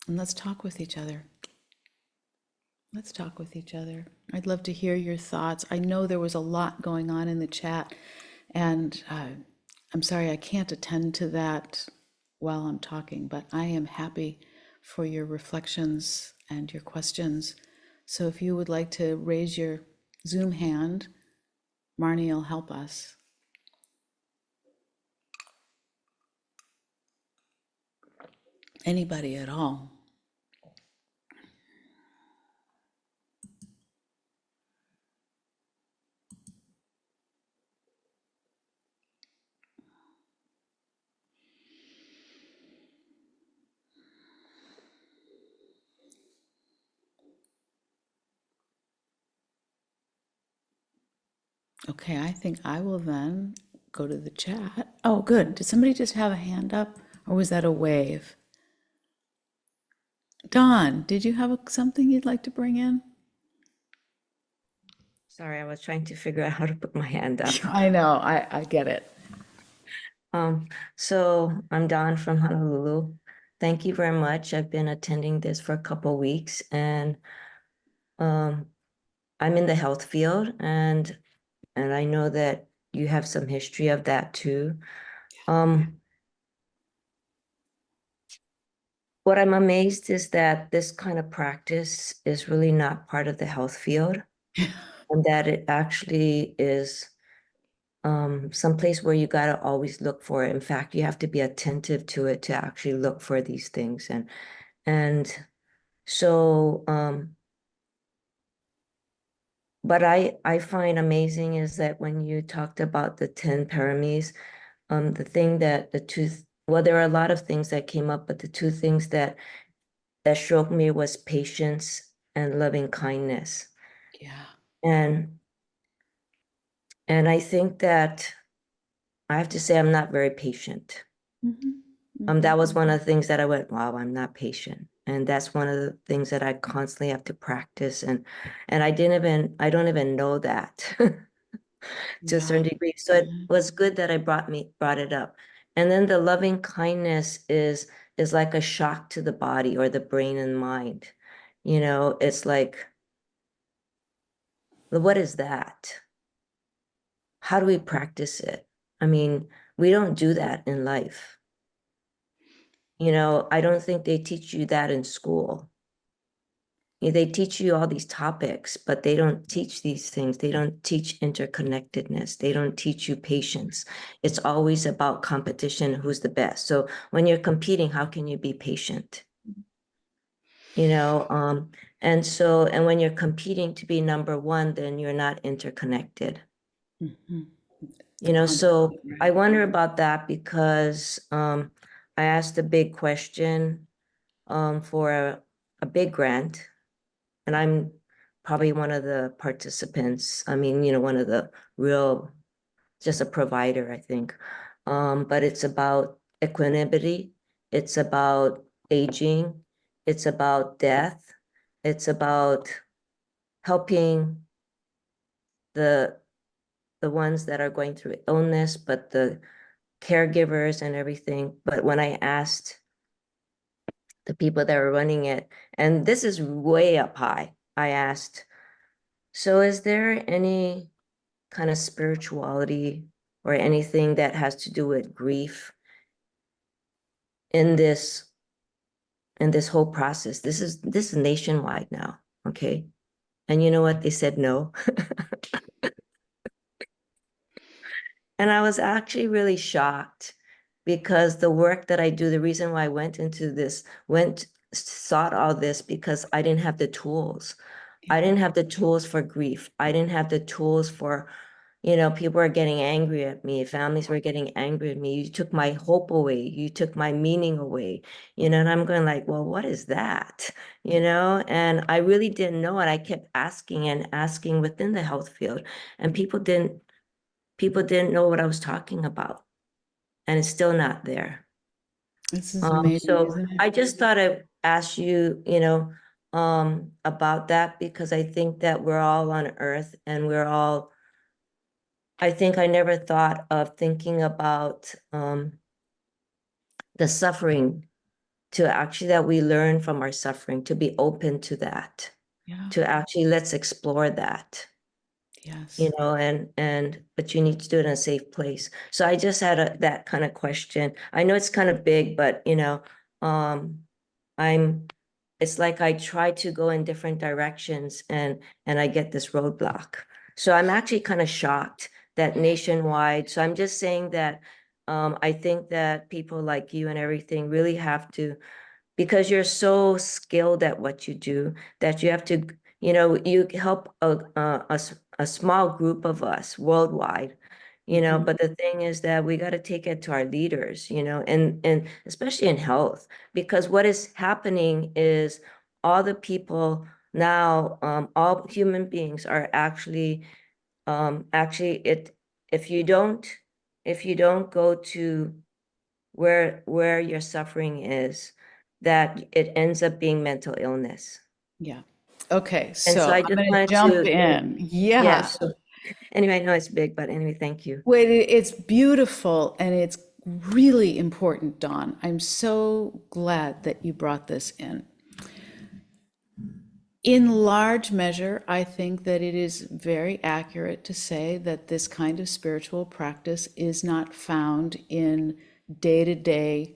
[SPEAKER 1] And let's talk with each other. Let's talk with each other. I'd love to hear your thoughts. I know there was a lot going on in the chat, and I'm sorry I can't attend to that while I'm talking, but I am happy for your reflections and your questions. So if you would like to raise your Zoom hand, Marnie will help us. Anybody at all. Okay, I think I will then go to the chat. Oh, good. Did somebody just have a hand up, or was that a wave? Dawn, did you have something you'd like to bring in?
[SPEAKER 2] Sorry, I was trying to figure out how to put my hand up.
[SPEAKER 1] I know, I get it.
[SPEAKER 2] So I'm Dawn from Honolulu. Thank you very much. I've been attending this for a couple of weeks, and I'm in the health field, and I know that you have some history of that too. What I'm amazed is that this kind of practice is really not part of the health field, and that it actually is someplace where you got to always look for it. In fact, you have to be attentive to it to actually look for these things. And so, but I find amazing is that when you talked about the 10 paramis, the thing that well, there are a lot of things that came up, but the two things that struck me was patience and loving kindness.
[SPEAKER 1] Yeah.
[SPEAKER 2] And I think that I have to say I'm not very patient. That was one of the things that I went, wow, I'm not patient. And that's one of the things that I constantly have to practice. And I don't even know that to a certain degree. So it was good that I brought it up. And then the loving kindness is like a shock to the body or the brain and mind. You know, it's like, what is that? How do we practice it? I mean, we don't do that in life. You know, I don't think they teach you that in school. They teach you all these topics, but they don't teach these things. They don't teach interconnectedness. They don't teach you patience. It's always about competition, who's the best. So when you're competing, how can you be patient? You know, and when you're competing to be number one, then you're not interconnected. You know, so I wonder about that because I asked a big question for a big grant, and I'm probably one of the participants. I mean, you know, one of the real, just a provider, I think. But it's about equanimity. It's about aging. It's about death. It's about helping the ones that are going through illness, but the caregivers and everything. But when I asked the people that were running it. And this is way up high. I asked, so is there any kind of spirituality or anything that has to do with grief in this whole process? This is nationwide now, okay? And you know what? They said no. And I was actually really shocked because the work that I do, the reason why I went into this, sought all this because I didn't have the tools. I
[SPEAKER 1] Yeah.
[SPEAKER 2] didn't have the tools for grief. I didn't have the tools for, people are getting angry at me. Families were getting angry at me. You took my hope away. You took my meaning away. And I'm going like, well, what is that? And I really didn't know. And I kept asking and asking within the health field, and people didn't know what I was talking about. And it's still not there.
[SPEAKER 1] This is amazing,
[SPEAKER 2] So
[SPEAKER 1] isn't it?
[SPEAKER 2] I just thought I'd ask you, about that, because I think that we're all on earth and I think I never thought of thinking about the suffering, to actually that we learn from our suffering, to be open to that,
[SPEAKER 1] Yeah.
[SPEAKER 2] to actually let's explore that.
[SPEAKER 1] Yes.
[SPEAKER 2] But you need to do it in a safe place. So I just had that kind of question. I know it's kind of big, but um I'm it's like I try to go in different directions, and I get this roadblock. So I'm actually kind of shocked that nationwide. So I'm just saying that I think that people like you and everything really have to, because you're so skilled at what you do, that you have to, you help a small group of us worldwide,
[SPEAKER 1] Mhm.
[SPEAKER 2] but the thing is that we got to take it to our leaders, and especially in health, because what is happening is all the people now, all human beings are actually it if you don't go to where your suffering is, that it ends up being mental illness.
[SPEAKER 1] Yeah. Okay,
[SPEAKER 2] And so
[SPEAKER 1] so
[SPEAKER 2] I
[SPEAKER 1] I'm
[SPEAKER 2] just
[SPEAKER 1] going to
[SPEAKER 2] wanted
[SPEAKER 1] jump
[SPEAKER 2] to,
[SPEAKER 1] in. Yeah.
[SPEAKER 2] yes. So anyway, I know it's big, but anyway, thank you.
[SPEAKER 1] Wait, it's beautiful and it's really important, Dawn. I'm so glad that you brought this in. In large measure, I think that it is very accurate to say that this kind of spiritual practice is not found in day-to-day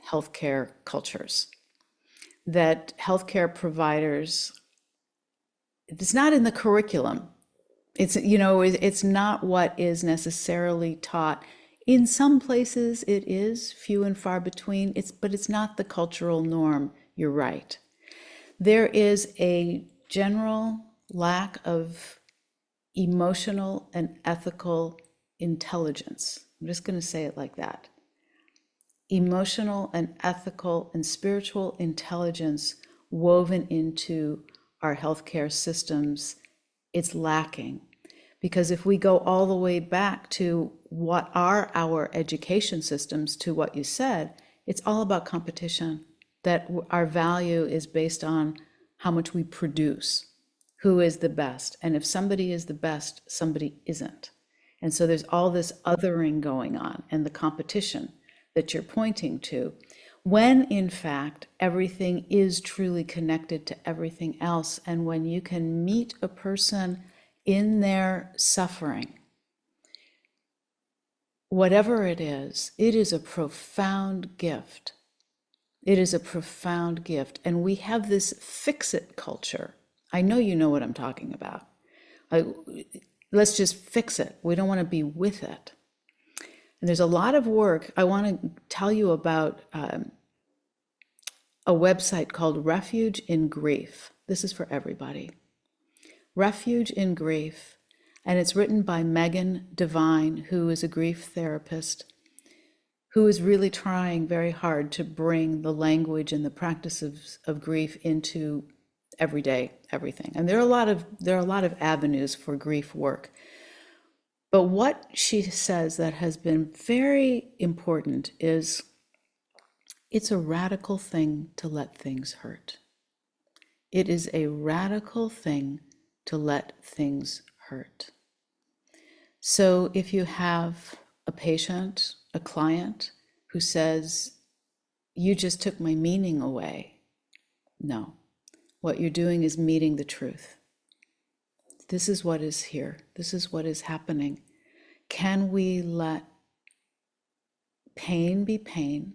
[SPEAKER 1] healthcare cultures. That healthcare providers, it's not in the curriculum. It's not what is necessarily taught. In some places it is few and far between. But it's not the cultural norm. You're right. There is a general lack of emotional and ethical intelligence. I'm just going to say it like that. Emotional and ethical and spiritual intelligence woven into our healthcare systems, it's lacking. Because if we go all the way back to what are our education systems, to what you said, it's all about competition, that our value is based on how much we produce, who is the best. And if somebody is the best, somebody isn't. And so there's all this othering going on and the competition that you're pointing to, when in fact everything is truly connected to everything else. And when you can meet a person in their suffering, whatever it is a profound gift. It is a profound gift. And we have this fix it culture. I know you know what I'm talking about. Like, let's just fix it. We don't want to be with it. And there's a lot of work. I want to tell you about a website called Refuge in Grief. This is for everybody. Refuge in Grief. And it's written by Megan Devine, who is a grief therapist, who is really trying very hard to bring the language and the practice of grief into everyday everything. And there are a lot of avenues for grief work. But what she says that has been very important is it's a radical thing to let things hurt. It is a radical thing to let things hurt. So if you have a patient, a client who says, you just took my meaning away. No, what you're doing is meeting the truth. This is what is here. This is what is happening. Can we let pain be pain?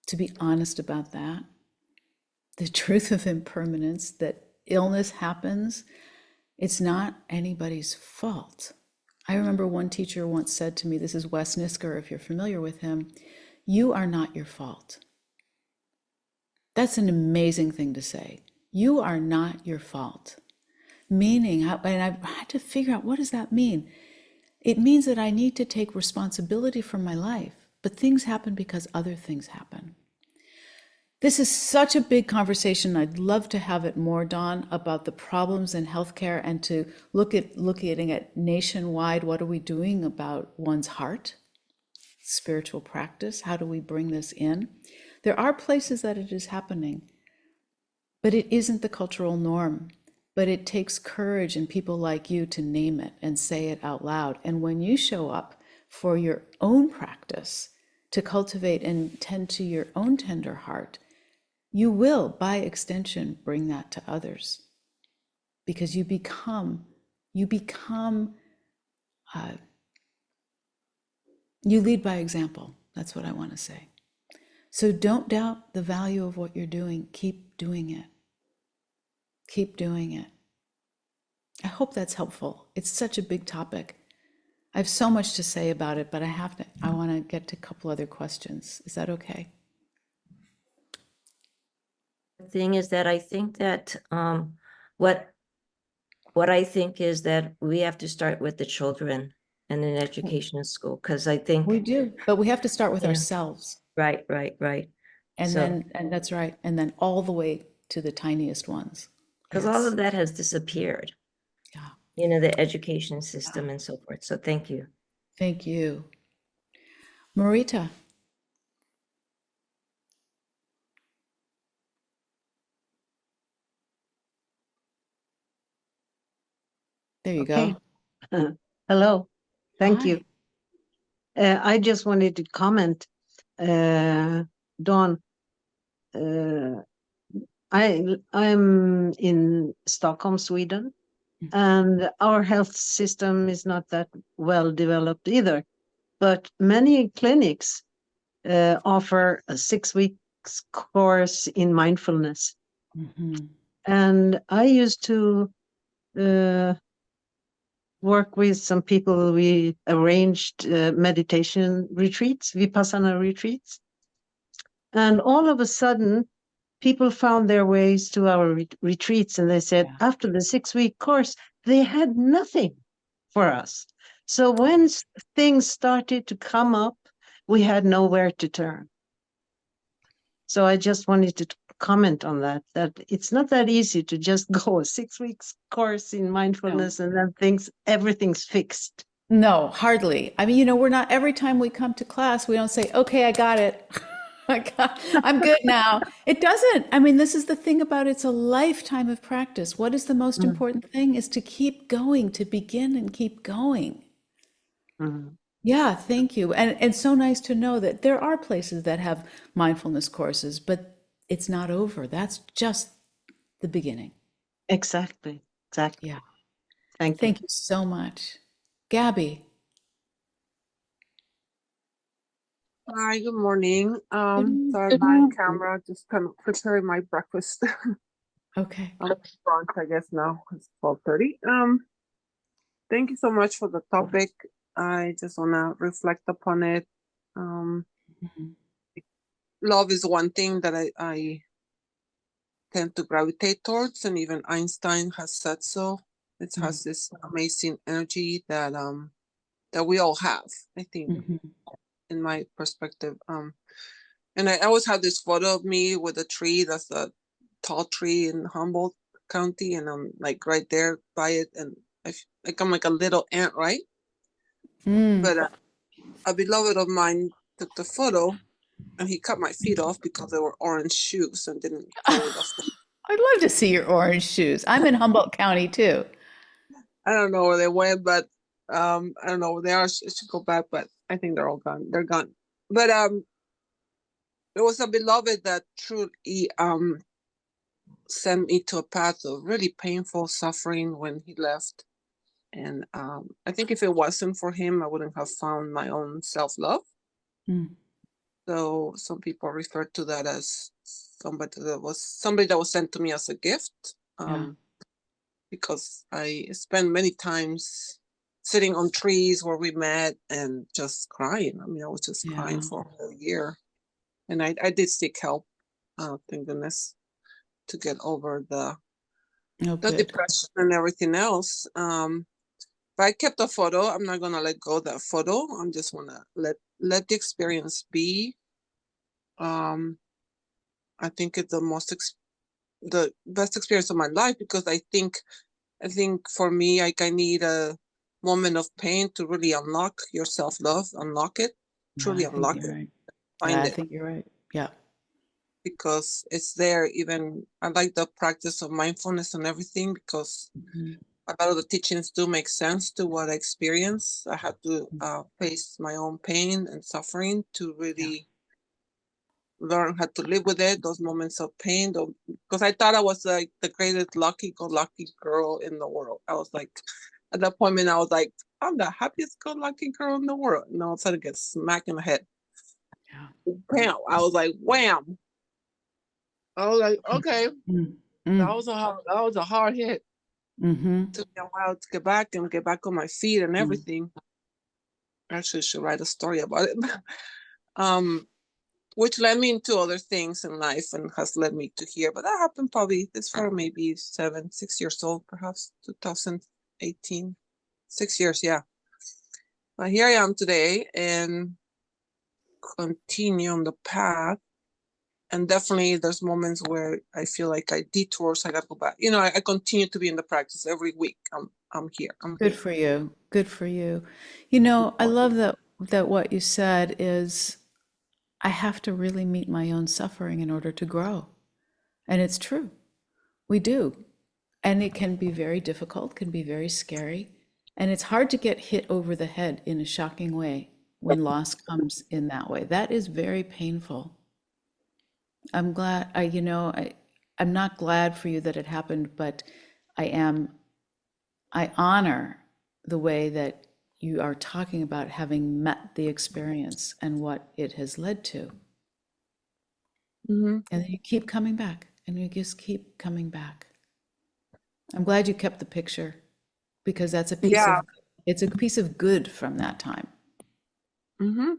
[SPEAKER 1] To be honest about that. The truth of impermanence, that illness happens, it's not anybody's fault. I remember one teacher once said to me, this is Wes Nisker, if you're familiar with him, you are not your fault. That's an amazing thing to say. You are not your fault. Meaning, and I had to figure out, what does that mean? It means that I need to take responsibility for my life, but things happen because other things happen. This is such a big conversation. I'd love to have it more, Dawn, about the problems in healthcare and to looking at nationwide, what are we doing about one's heart, spiritual practice? How do we bring this in? There are places that it is happening, but it isn't the cultural norm. But it takes courage and people like you to name it and say it out loud. And when you show up for your own practice to cultivate and tend to your own tender heart, you will, by extension, bring that to others, because you become, you lead by example. That's what I want to say. So don't doubt the value of what you're doing. Keep doing it. Keep doing it. I hope that's helpful. It's such a big topic. I have so much to say about it, but I want to get to a couple other questions. Is that okay?
[SPEAKER 2] The thing is that I think that what I think is that we have to start with the children and in education in school, because I think
[SPEAKER 1] We do, but we have to start with
[SPEAKER 2] Yeah.
[SPEAKER 1] ourselves.
[SPEAKER 2] right.
[SPEAKER 1] And
[SPEAKER 2] So,
[SPEAKER 1] then, and that's right. And then all the way to the tiniest ones.
[SPEAKER 2] because all of that has disappeared,
[SPEAKER 1] Yeah.
[SPEAKER 2] the education system and so forth. So thank you.
[SPEAKER 1] Thank you. Marita. There you
[SPEAKER 3] Okay.
[SPEAKER 1] go.
[SPEAKER 3] Hello. Thank
[SPEAKER 1] Hi.
[SPEAKER 3] you. I just wanted to comment, Dawn. I'm in Stockholm, Sweden, and our health system is not that well developed either. But many clinics offer a 6 weeks course in mindfulness.
[SPEAKER 1] Mhm.
[SPEAKER 3] And I used to work with some people. We arranged meditation retreats, Vipassana retreats. And all of a sudden, people found their ways to our retreats. And they said,
[SPEAKER 1] Yeah.
[SPEAKER 3] after the 6 week course, they had nothing for us. So when things started to come up, we had nowhere to turn. So I just wanted to comment on that it's not that easy to just go a 6 weeks course in mindfulness and then everything's fixed.
[SPEAKER 1] No, hardly. I mean, we're not, every time we come to class, we don't say, okay, I got it. I'm good now. It doesn't. I mean, this is the thing about it's a lifetime of practice. What is the most
[SPEAKER 3] Mm,
[SPEAKER 1] important thing is to keep going, to begin and keep going.
[SPEAKER 3] mm.
[SPEAKER 1] Yeah, thank you. And so nice to know that there are places that have mindfulness courses, but it's not over. That's just the beginning.
[SPEAKER 3] Exactly.
[SPEAKER 1] Yeah.
[SPEAKER 3] Thank you.
[SPEAKER 1] Thank you so much. Gabby.
[SPEAKER 4] Hi, good morning.
[SPEAKER 1] Good
[SPEAKER 4] Sorry, my camera, just kind of preparing my breakfast.
[SPEAKER 1] Okay.
[SPEAKER 4] I'm brunch, I guess now. It's 12:30. Thank you so much for the topic. I just wanna reflect upon it. Um,
[SPEAKER 1] Mhm.
[SPEAKER 4] Love is one thing that I tend to gravitate towards, and even Einstein has said so. It has this amazing energy that we all have, I think,
[SPEAKER 1] Mhm.
[SPEAKER 4] in my perspective. And I always have this photo of me with a tree that's a tall tree in Humboldt County, and I'm like right there by it, and like I'm like a little ant, right?
[SPEAKER 1] Mm.
[SPEAKER 4] But a beloved of mine took the photo, and he cut my feet off because they were orange shoes and didn't cover the foot.
[SPEAKER 1] I'd love to see your orange shoes. I'm in Humboldt County too.
[SPEAKER 4] I don't know where they went, but I don't know where they are. I should go back, but I think they're all gone. They're gone. But it was a beloved that truly sent me to a path of really painful suffering when he left. And I think if it wasn't for him, I wouldn't have found my own self-love.
[SPEAKER 1] Mm.
[SPEAKER 4] So some people refer to that as somebody that was sent to me as a gift.
[SPEAKER 1] Yeah.
[SPEAKER 4] Because I spent many times sitting on trees where we met and just crying. I mean, I was just crying
[SPEAKER 1] Yeah.
[SPEAKER 4] for a whole year. And I did seek help, thank goodness, to get over
[SPEAKER 1] Oh,
[SPEAKER 4] the
[SPEAKER 1] good.
[SPEAKER 4] depression and everything else. But I kept a photo. I'm not gonna let go of that photo. I'm just gonna let the experience be. I think it's the best experience of my life, because I think for me, like, I need a moment of pain to really unlock your self-love, unlock it,
[SPEAKER 1] Yeah,
[SPEAKER 4] truly
[SPEAKER 1] I think
[SPEAKER 4] unlock
[SPEAKER 1] you're
[SPEAKER 4] it,
[SPEAKER 1] right. Yeah,
[SPEAKER 4] find
[SPEAKER 1] I
[SPEAKER 4] it,
[SPEAKER 1] think you're right. Yeah.
[SPEAKER 4] because it's there. Even I like the practice of mindfulness and everything, because
[SPEAKER 1] Mhm.
[SPEAKER 4] a lot of the teachings do make sense to what I experience. I had to face my own pain and suffering to really learn how to live with it, those moments of pain, because I thought I was like the greatest lucky girl in the world. I was like, at that point, I was like, I'm the happiest lucky girl in the world. And all of a sudden, get smacked in the head.
[SPEAKER 1] Yeah.
[SPEAKER 4] Bam! I was like, wham! I was like, okay,
[SPEAKER 1] Mm.
[SPEAKER 4] that
[SPEAKER 1] Mm.
[SPEAKER 4] was a hard hit.
[SPEAKER 1] Mm-hmm.
[SPEAKER 4] It took me a while to get back on my feet and
[SPEAKER 1] Mm.
[SPEAKER 4] everything. I actually should write a story about it. um, which led me into other things in life and has led me to here. But that happened probably this for maybe 6 years old, perhaps 2018, 6 years, yeah. But here I am today and continue on the path. And definitely there's moments where I feel like I detour, so I gotta go back. I continue to be in the practice every week. I'm here.
[SPEAKER 1] Good for you. Good for you. You know, I love that what you said is I have to really meet my own suffering in order to grow. And it's true. We do. And it can be very difficult, can be very scary. And it's hard to get hit over the head in a shocking way when loss comes in that way. That is very painful. I'm glad, I'm not glad for you that it happened, but I honor the way that you are talking about having met the experience and what it has led to.
[SPEAKER 4] Mm-hmm.
[SPEAKER 1] And then you keep coming back and you just keep coming back. I'm glad you kept the picture because that's
[SPEAKER 4] Yeah.
[SPEAKER 1] it's a piece of good from that time.
[SPEAKER 4] Mm-hmm.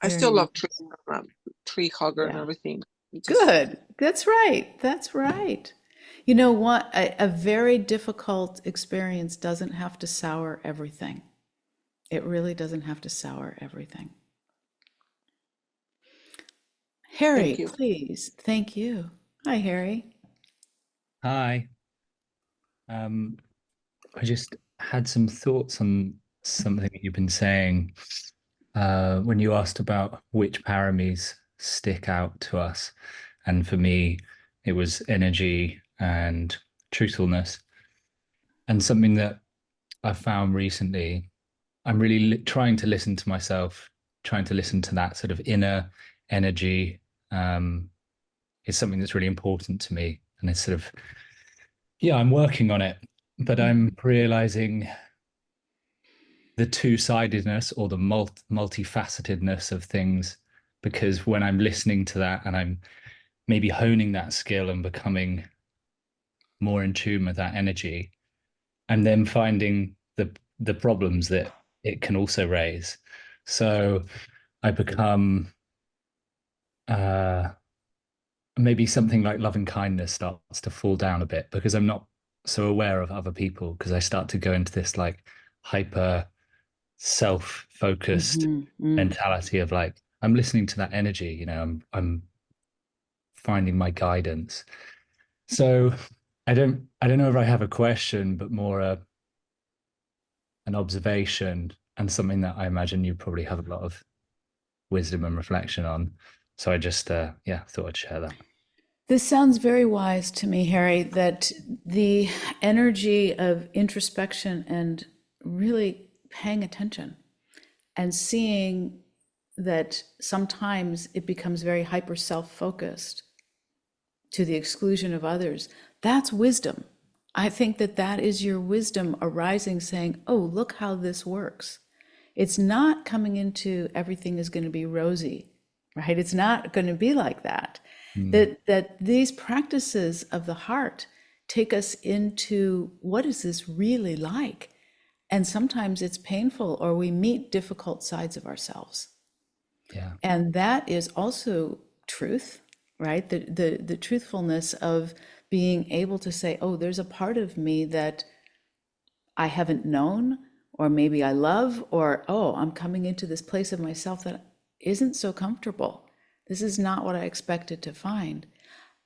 [SPEAKER 4] I
[SPEAKER 1] Very
[SPEAKER 4] still love
[SPEAKER 1] nice.
[SPEAKER 4] trees. I'm a tree hugger and
[SPEAKER 1] Yeah.
[SPEAKER 4] everything.
[SPEAKER 1] Good. That's right. That's right. You know what? A very difficult experience doesn't have to sour everything. It really doesn't have to sour everything.
[SPEAKER 4] Thank
[SPEAKER 1] Harry,
[SPEAKER 4] you.
[SPEAKER 1] please. Thank you. Hi, Harry.
[SPEAKER 5] Hi. I just had some thoughts on something that you've been saying when you asked about which paramis stick out to us. And for me, it was energy and truthfulness. And something that I found recently, I'm really trying to listen to myself, trying to listen to that sort of inner energy is something that's really important to me. And it's sort of, yeah, I'm working on it, but I'm realizing the two-sidedness or the multifacetedness of things, because when I'm listening to that and I'm maybe honing that skill and becoming more in tune with that energy, I'm then finding the problems that it can also raise. So I become maybe something like loving kindness starts to fall down a bit because I'm not so aware of other people, because I start to go into this like hyper self-focused mentality of like I'm listening to that energy, I'm finding my guidance. So I don't know if I have a question, but more an observation and something that I imagine you probably have a lot of wisdom and reflection on. So I just thought I'd share that.
[SPEAKER 1] This sounds very wise to me, Harry, that the energy of introspection and really paying attention and seeing that sometimes it becomes very hyper self-focused to the exclusion of others. That's wisdom. I think that that is your wisdom arising, saying, oh, look how this works. It's not coming into everything is going to be rosy, right? It's not going to be like that. That these practices of the heart take us into what is this really like? And sometimes it's painful, or we meet difficult sides of ourselves.
[SPEAKER 5] Yeah.
[SPEAKER 1] And that is also truth, right? The truthfulness of being able to say, oh, there's a part of me that I haven't known, or maybe I love, or, oh, I'm coming into this place of myself that isn't so comfortable. This is not what I expected to find.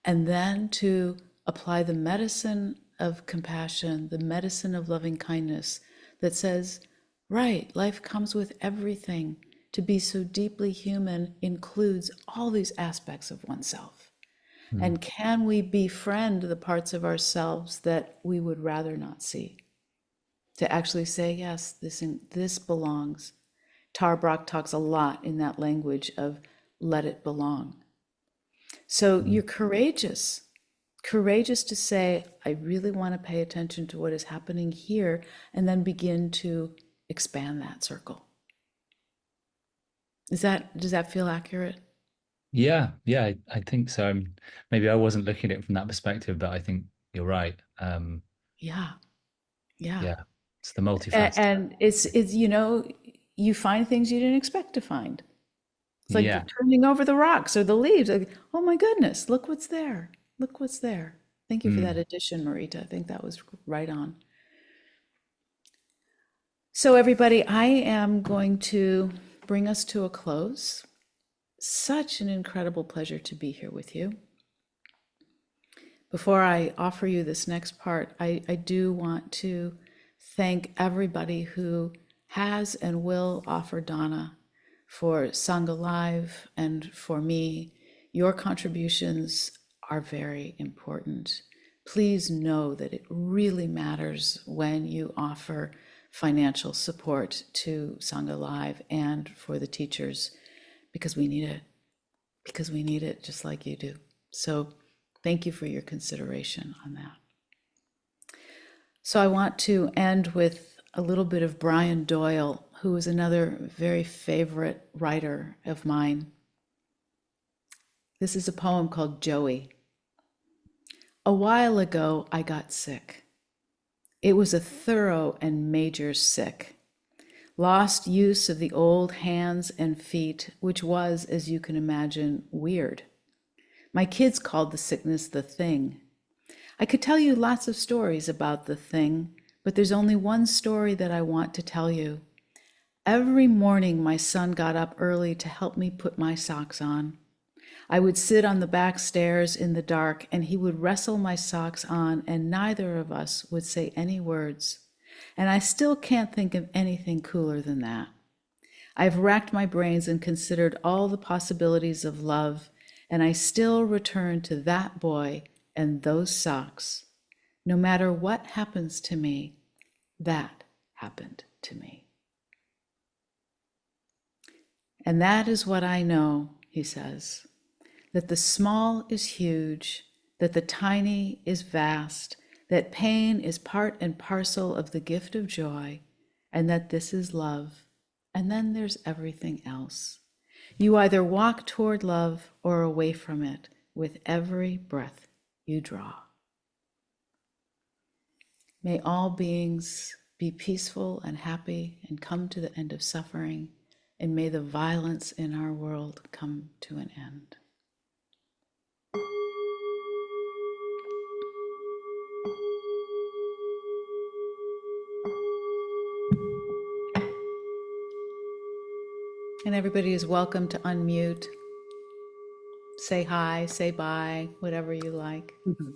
[SPEAKER 1] And then to apply the medicine of compassion, the medicine of loving kindness that says, right, life comes with everything. To be so deeply human includes all these aspects of oneself. And can we befriend the parts of ourselves that we would rather not see? To actually say, yes, this belongs. Tara Brach talks a lot in that language of let it belong. So you're courageous to say, I really want to pay attention to what is happening here, and then begin to expand that circle. Does that feel accurate?
[SPEAKER 5] Yeah, I think so. Maybe I wasn't looking at it from that perspective, but I think you're right.
[SPEAKER 1] Yeah.
[SPEAKER 5] Yeah, it's the multifaceted.
[SPEAKER 1] And it's you find things you didn't expect to find. It's like
[SPEAKER 5] Yeah.
[SPEAKER 1] turning over the rocks or the leaves. Like, oh my goodness, look what's there. Look what's there. Thank you for that addition, Marita. I think that was right on. So everybody, I am going to bring us to a close. Such an incredible pleasure to be here with you. Before I offer you this next part, I do want to thank everybody who has and will offer Dana for Sangha Live and for me. Your contributions are very important. Please know that it really matters when you offer financial support to Sangha Live and for the teachers, because we need it. Because we need it just like you do. So thank you for your consideration on that. So I want to end with a little bit of Brian Doyle, who is another very favorite writer of mine. This is a poem called Joey. A while ago, I got sick. It was a thorough and major sick. Lost use of the old hands and feet, which was, as you can imagine, weird. My kids called the sickness the thing. I could tell you lots of stories about the thing, but there's only one story that I want to tell you. Every morning, my son got up early to help me put my socks on. I would sit on the back stairs in the dark, and he would wrestle my socks on, and neither of us would say any words. And I still can't think of anything cooler than that. I've racked my brains and considered all the possibilities of love, and I still return to that boy and those socks. No matter what happens to me, that happened to me. And that is what I know, he says, that the small is huge, that the tiny is vast, that pain is part and parcel of the gift of joy, and that this is love. And then there's everything else. You either walk toward love or away from it with every breath you draw. May all beings be peaceful and happy and come to the end of suffering, and may the violence in our world come to an end. And everybody is welcome to unmute, say hi, say bye, whatever you like.
[SPEAKER 3] Mhm.